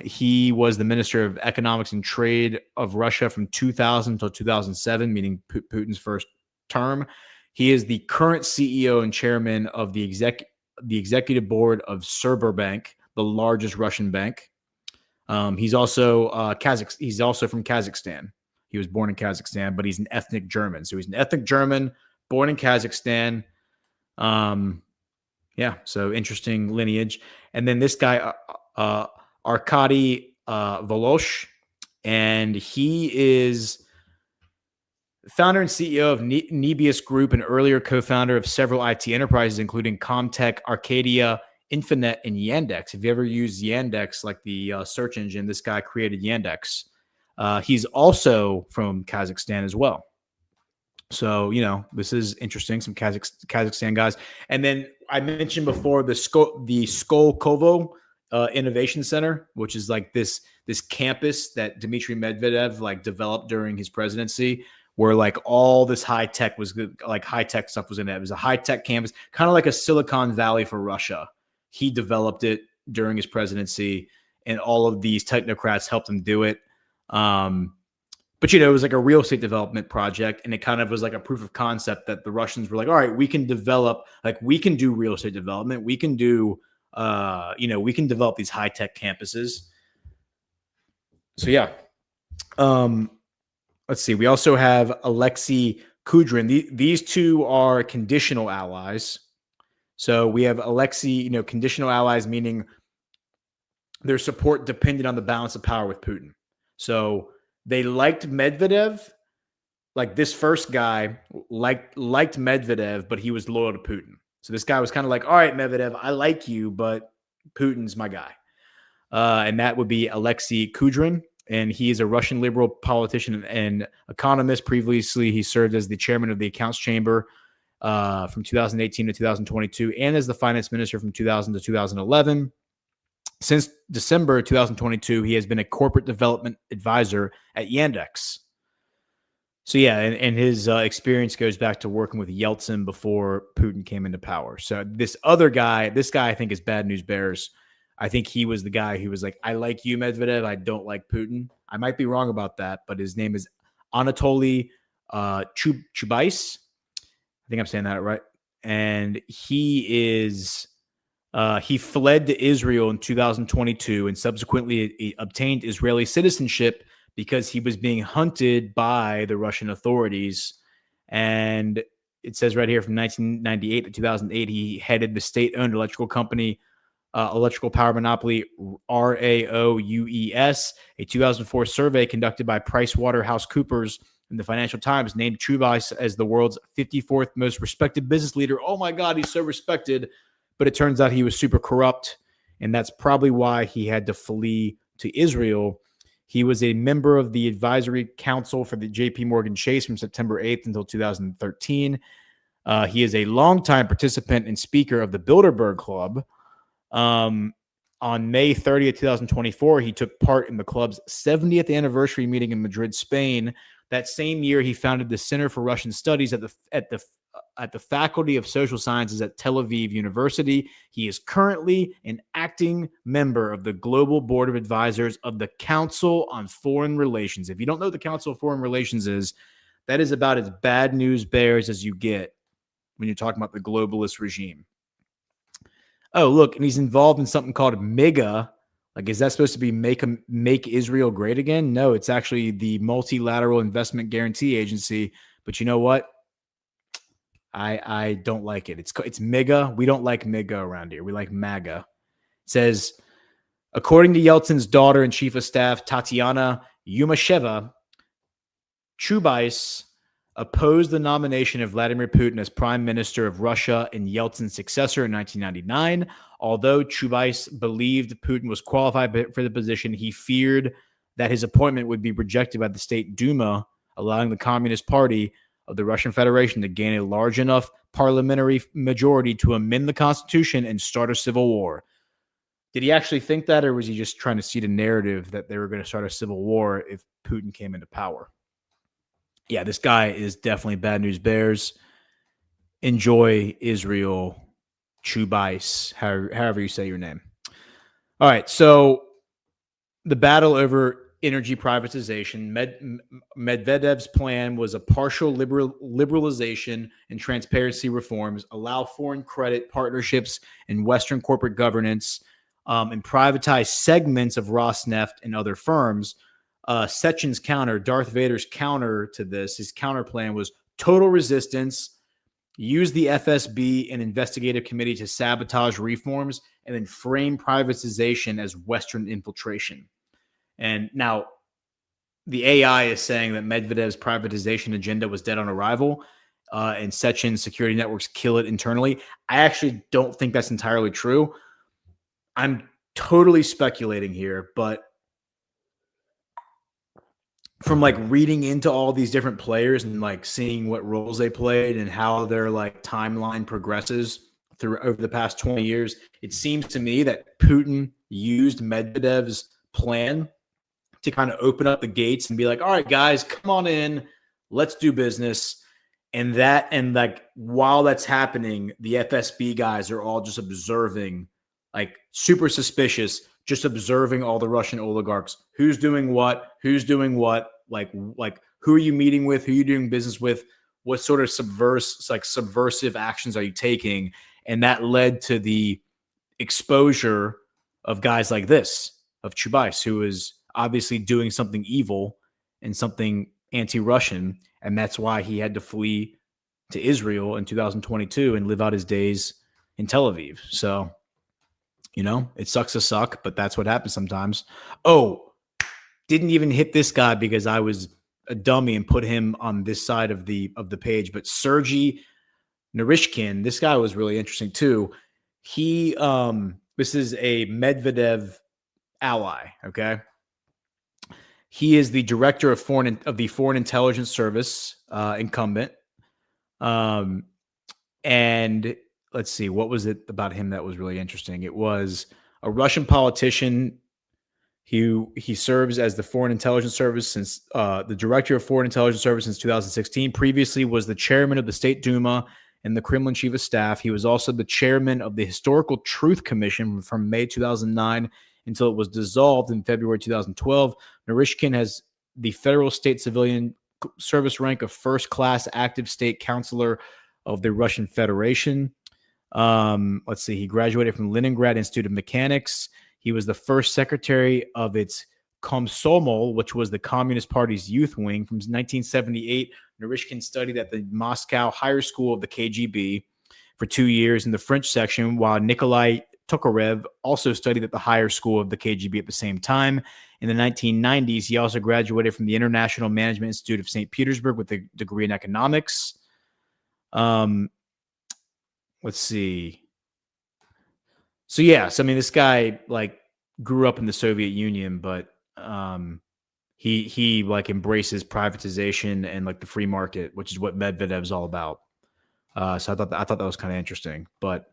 He was the Minister of Economics and Trade of Russia from 2000 until 2007, meaning Putin's first term. He is the current CEO and chairman of the executive board of Sberbank, the largest Russian bank. He's also He's also from Kazakhstan. He was born in Kazakhstan, but he's an ethnic German. So he's an ethnic German, born in Kazakhstan. Yeah, so interesting lineage. And then this guy, Arkady Volosh, and he is founder and CEO of Nebius Group and earlier co-founder of several IT enterprises, including Comtech, Arcadia, Infinet, and Yandex. If you ever used Yandex, like the search engine, this guy created Yandex. He's also from Kazakhstan as well. So, this is interesting. Some Kazakhstan guys. And then I mentioned before the Skolkovo Innovation Center, which is like this campus that Dmitry Medvedev developed during his presidency, where all this high-tech stuff was in it. It was a high-tech campus, kind of like a Silicon Valley for Russia. He developed it during his presidency, and all of these technocrats helped him do it. But it was like a real estate development project, and it kind of was like a proof of concept that the Russians were like, all right, we can develop, we can do real estate development. We can do, we can develop these high-tech campuses. So, yeah. Let's see. We also have Alexei Kudrin. These two are conditional allies. So we have Alexei, conditional allies, meaning their support depended on the balance of power with Putin. So they liked Medvedev. Like this first guy liked Medvedev, but he was loyal to Putin. So this guy was kind of like, all right, Medvedev, I like you, but Putin's my guy. And that would be Alexei Kudrin. And he is a Russian liberal politician and economist. Previously, he served as the chairman of the Accounts Chamber from 2018 to 2022, and as the finance minister from 2000 to 2011. Since December 2022, he has been a corporate development advisor at Yandex. So yeah, and his experience goes back to working with Yeltsin before Putin came into power. So this guy I think is bad news bears. I think he was the guy who was like, I like you, Medvedev. I don't like Putin. I might be wrong about that, but his name is Anatoly Chubais. I think I'm saying that right. And he fled to Israel in 2022 and subsequently obtained Israeli citizenship because he was being hunted by the Russian authorities. And it says right here from 1998 to 2008, he headed the state-owned electrical company, electrical power monopoly, RAOUES. A 2004 survey conducted by PricewaterhouseCoopers and the Financial Times named Chubais as the world's 54th most respected business leader. Oh my God, he's so respected. But it turns out he was super corrupt, and that's probably why he had to flee to Israel. He was a member of the advisory council for the JP Morgan Chase from September 8th until 2013. He is a longtime participant and speaker of the Bilderberg Club. On May 30th, 2024, he took part in the club's 70th anniversary meeting in Madrid, Spain. That same year, he founded the Center for Russian Studies at the Faculty of Social Sciences at Tel Aviv University. He is currently an acting member of the Global Board of Advisors of the Council on Foreign Relations. If you don't know what the Council of Foreign Relations is, that is about as bad news bears as you get when you're talking about the globalist regime. Oh, look, and he's involved in something called MIGA. Like, is that supposed to be make Israel great again? No, it's actually the Multilateral Investment Guarantee Agency. But you know what? I don't like it. It's MIGA. We don't like MIGA around here. We like MAGA. It says, according to Yeltsin's daughter and chief of staff, Tatiana Yumasheva, Chubais opposed the nomination of Vladimir Putin as prime minister of Russia and Yeltsin's successor in 1999. Although Chubais believed Putin was qualified for the position, he feared that his appointment would be rejected by the State Duma, allowing the Communist Party of the Russian Federation to gain a large enough parliamentary majority to amend the constitution and start a civil war. Did he actually think that, or was he just trying to seed a narrative that they were going to start a civil war if Putin came into power? Yeah, this guy is definitely bad news bears. Enjoy Israel, Chubais, however you say your name. All right, so the battle over energy privatization. Medvedev's plan was a partial liberalization and transparency reforms, allow foreign credit partnerships and Western corporate governance, and privatize segments of Rosneft and other firms. Sechin's counter, Darth Vader's counter to this, his counter plan was total resistance, use the FSB and investigative committee to sabotage reforms, and then frame privatization as Western infiltration. And now the AI is saying that Medvedev's privatization agenda was dead on arrival, and Sechin's security networks kill it internally. I actually don't think that's entirely true. I'm totally speculating here, but from like reading into all these different players and like seeing what roles they played and how their like timeline progresses through over the past 20 years, it seems to me that Putin used Medvedev's plan to kind of open up the gates and be like, all right, guys, come on in, let's do business. And like while that's happening, the FSB guys are all just observing, like super suspicious, just observing all the Russian oligarchs. Who's doing what? Like who are you meeting with? Who are you doing business with? What sort of subversive actions are you taking? And that led to the exposure of guys like this, of Chubais, who is obviously doing something evil and something anti-Russian. And that's why he had to flee to Israel in 2022 and live out his days in Tel Aviv. So, you know, it sucks to suck, but that's what happens sometimes. Oh, didn't even hit this guy because I was a dummy and put him on this side of the page. But Sergei Narishkin, this guy was really interesting too. He, this is a Medvedev ally. Okay. He is the director of the Foreign Intelligence Service, incumbent. And let's see, what was it about him that was really interesting? It was a Russian politician. He serves as the Foreign Intelligence Service since the director of Foreign Intelligence Service since 2016. Previously was the chairman of the State Duma and the Kremlin chief of staff. He was also the chairman of the Historical Truth Commission from May 2009 until it was dissolved in February 2012. Narishkin has the federal state civilian service rank of first-class active state counselor of the Russian Federation. Let's see. He graduated from Leningrad Institute of Mechanics. He was the first secretary of its Komsomol, which was the Communist Party's youth wing. From 1978, Narishkin studied at the Moscow Higher School of the KGB for 2 years in the French section, while Nikolai Tokarev also studied at the Higher School of the KGB at the same time. In the 1990s, he also graduated from the International Management Institute of St. Petersburg with a degree in economics. Let's see. So yes, I mean, this guy like grew up in the Soviet Union, but he like embraces privatization and like the free market, which is what Medvedev's all about. So I thought that was kind of interesting. But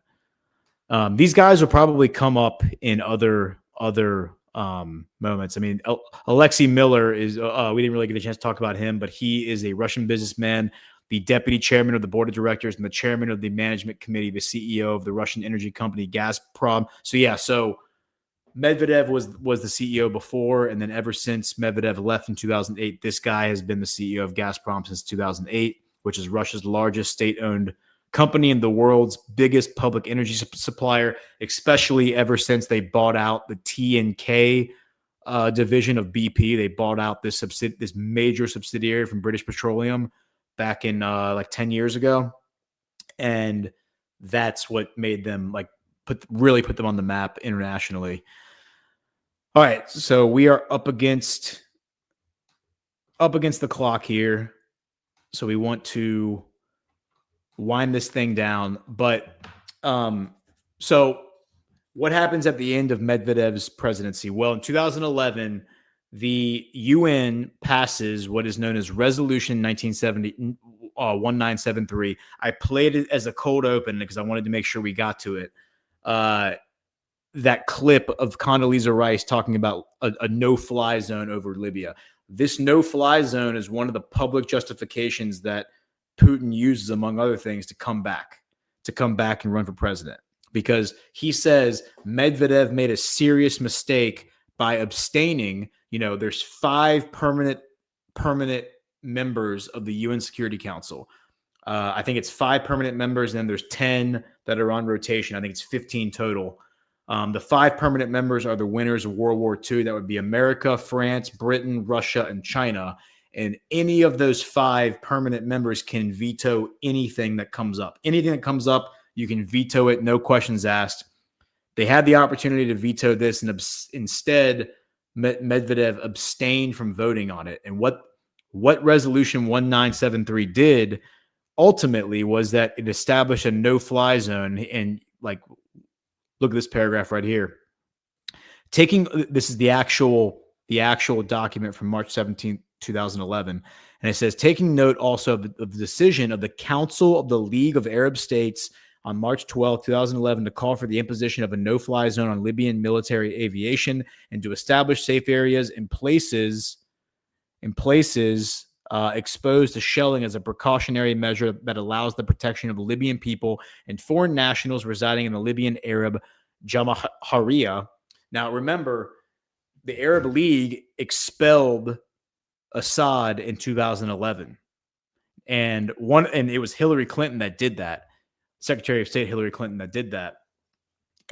these guys will probably come up in other moments. I mean, Alexei Miller is. We didn't really get a chance to talk about him, but he is a Russian businessman, the deputy chairman of the board of directors and the chairman of the management committee, the CEO of the Russian energy company Gazprom. So yeah, so Medvedev was the CEO before, and then ever since Medvedev left in 2008, this guy has been the CEO of Gazprom since 2008, which is Russia's largest state-owned company and the world's biggest public energy supplier, especially ever since they bought out the T&K division of BP. They bought out this major subsidiary from British Petroleum back in like 10 years ago. And that's what made them like really put them on the map internationally. All right. So we are up against the clock here. So we want to wind this thing down. But so what happens at the end of Medvedev's presidency? Well, in 2011, the UN passes what is known as Resolution 1973. I played it as a cold open because I wanted to make sure we got to it. that clip of Condoleezza Rice talking about a no-fly zone over Libya. This no-fly zone is one of the public justifications that Putin uses, among other things, to come back and run for president. Because he says Medvedev made a serious mistake by abstaining. There's 5 permanent members of the UN Security Council. I think it's 5 permanent members, and then there's 10 that are on rotation. I think it's 15 total. The 5 permanent members are the winners of World War II. That would be America, France, Britain, Russia, and China. And any of those 5 permanent members can veto anything that comes up. Anything that comes up, you can veto it, no questions asked. They had the opportunity to veto this, and instead, Medvedev abstained from voting on it. And what Resolution 1973 did ultimately was that it established a no-fly zone. And look at this paragraph right here. This is the actual document from March 17th, 2011. And it says, taking note also of the decision of the Council of the League of Arab States on March 12, 2011, to call for the imposition of a no-fly zone on Libyan military aviation and to establish safe areas in places exposed to shelling as a precautionary measure that allows the protection of Libyan people and foreign nationals residing in the Libyan Arab Jamahiriya. Now, remember, the Arab League expelled Assad in 2011, and it was Hillary Clinton that did that. Secretary of State Hillary Clinton that did that.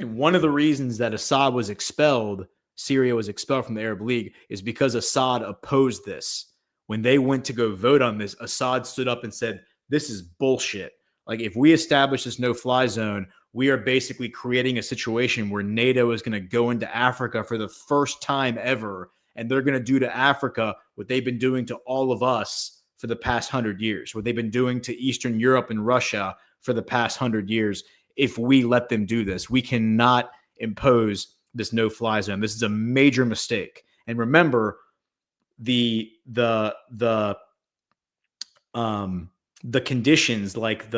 And one of the reasons that Assad was expelled, Syria was expelled from the Arab League, is because Assad opposed this. When they went to go vote on this, Assad stood up and said, this is bullshit. If we establish this no-fly zone, we are basically creating a situation where NATO is going to go into Africa for the first time ever, and they're going to do to Africa what they've been doing to all of us for the past 100 years, what they've been doing to Eastern Europe and Russia for the past 100 years. If we let them do this, we cannot impose this no-fly zone. This is a major mistake. And remember, the conditions, the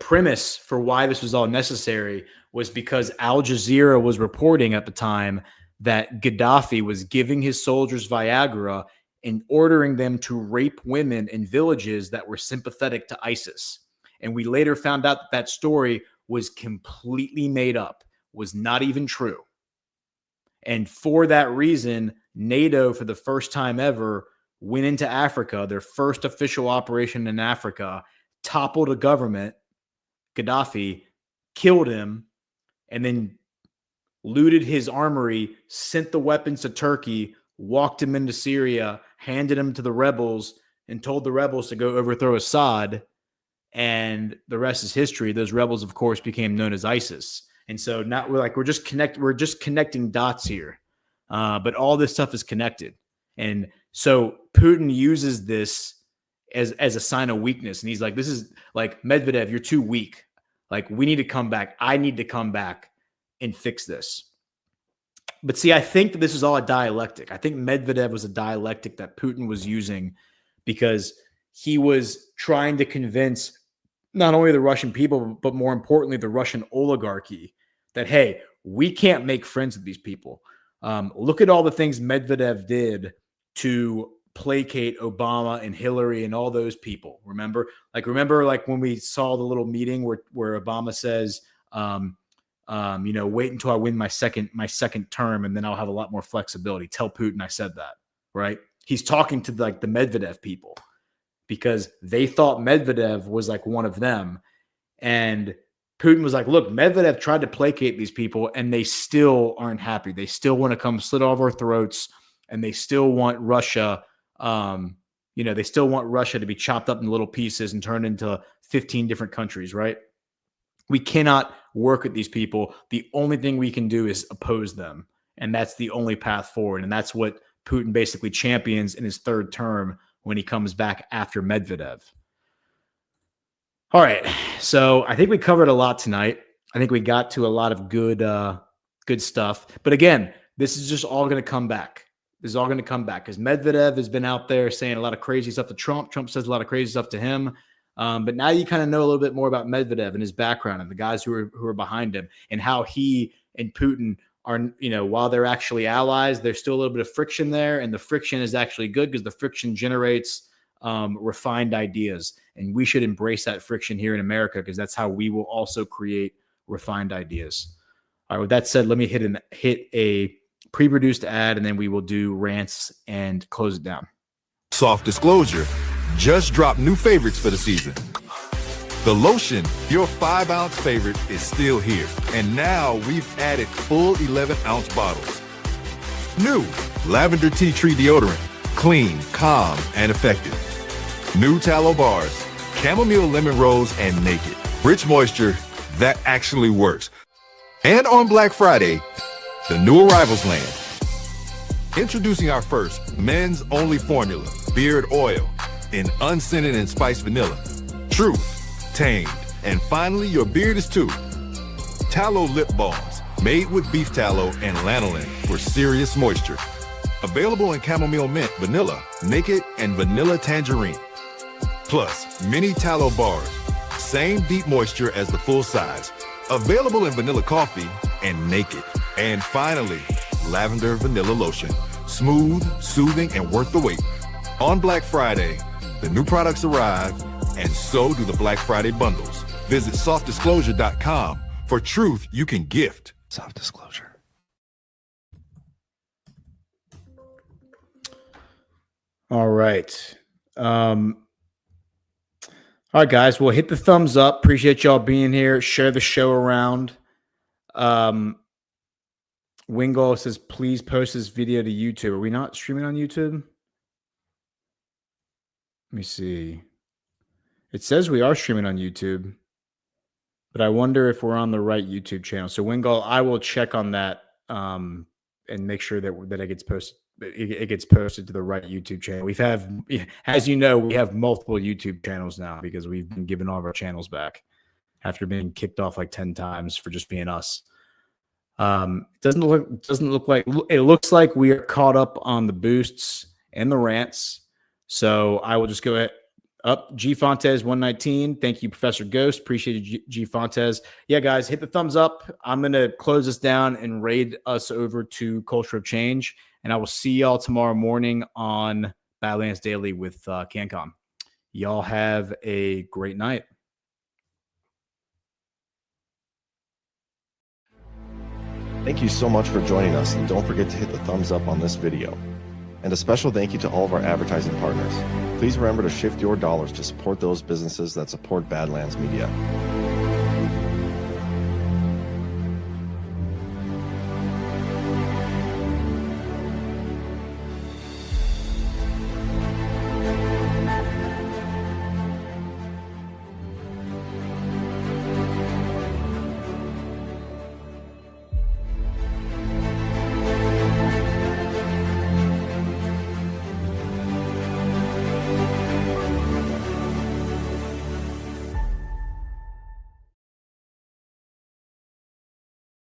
premise for why this was all necessary was because Al Jazeera was reporting at the time that Gaddafi was giving his soldiers Viagra and ordering them to rape women in villages that were sympathetic to ISIS. And we later found out that story was completely made up, was not even true. And for that reason, NATO, for the first time ever, went into Africa, their first official operation in Africa, toppled a government, Gaddafi, killed him, and then looted his armory, sent the weapons to Turkey, walked him into Syria, handed him to the rebels, and told the rebels to go overthrow Assad. And the rest is history. Those rebels, of course, became known as ISIS. And so now we're just connecting dots here. But all this stuff is connected. And so Putin uses this as a sign of weakness. And he's like, this is like, Medvedev, you're too weak. We need to come back. I need to come back and fix this. But see, I think that this is all a dialectic. I think Medvedev was a dialectic that Putin was using because he was trying to convince not only the Russian people, but more importantly, the Russian oligarchy that, hey, we can't make friends with these people. Look at all the things Medvedev did to placate Obama and Hillary and all those people. Remember when we saw the little meeting where Obama says, wait until I win my second term, and then I'll have a lot more flexibility. Tell Putin I said that, right? He's talking to the Medvedev people because they thought Medvedev was one of them. And Putin was like, look, Medvedev tried to placate these people and they still aren't happy. They still want to come slit off our throats, and they still want Russia, they still want Russia to be chopped up in little pieces and turned into 15 different countries, right? We cannot work with these people. The only thing we can do is oppose them. And that's the only path forward. And that's what Putin basically champions in his third term when he comes back after Medvedev. All right. So I think we covered a lot tonight. I think we got to a lot of good stuff. But again, this is just all going to come back. This is all going to come back because Medvedev has been out there saying a lot of crazy stuff to Trump. Trump says a lot of crazy stuff to him. But now you kind of know a little bit more about Medvedev and his background and the guys who are behind him, and how he and Putin are, while they're actually allies, there's still a little bit of friction there. And the friction is actually good because the friction generates refined ideas. And we should embrace that friction here in America, because that's how we will also create refined ideas. All right, with that said, let me hit a pre-produced ad, and then we will do rants and close it down. Soft disclosure, just dropped new favorites for the season. The lotion, your 5-ounce favorite, is still here. And now we've added full 11-ounce bottles. New lavender tea tree deodorant, clean, calm, and effective. New tallow bars, chamomile lemon rose, and naked. Rich moisture that actually works. And on Black Friday, the new arrivals land. Introducing our first men's only formula, beard oil, in unscented and spiced vanilla. Truth, tamed, and finally your beard is too. Tallow lip balms, made with beef tallow and lanolin for serious moisture. Available in chamomile mint, vanilla, naked, and vanilla tangerine. Plus, mini tallow bars, same deep moisture as the full size. Available in vanilla coffee and naked. And finally, lavender vanilla lotion. Smooth, soothing, and worth the wait. On Black Friday, the new products arrive, and so do the Black Friday bundles. Visit softdisclosure.com for truth you can gift. Soft Disclosure. All right. All right, guys. Well, hit the thumbs up. Appreciate y'all being here. Share the show around. Wingo says, please post this video to YouTube. Are we not streaming on YouTube? Let me see. It says we are streaming on YouTube, but I wonder if we're on the right YouTube channel. So Wingo, I will check on that and make sure that it gets posted. It gets posted to the right YouTube channel. As you know, we have multiple YouTube channels now because we've been giving all of our channels back after being kicked off like 10 times for just being us. It looks like we are caught up on the boosts and the rants. So I will just go ahead up. G Fontes 119. Thank you, Professor Ghost. Appreciate you, G Fontes. Yeah, guys, hit the thumbs up. I'm going to close this down and raid us over to Culture of Change. And I will see y'all tomorrow morning on Badlands Daily with CanCon. Y'all have a great night. Thank you so much for joining us, and don't forget to hit the thumbs up on this video. And a special thank you to all of our advertising partners. Please remember to shift your dollars to support those businesses that support Badlands Media.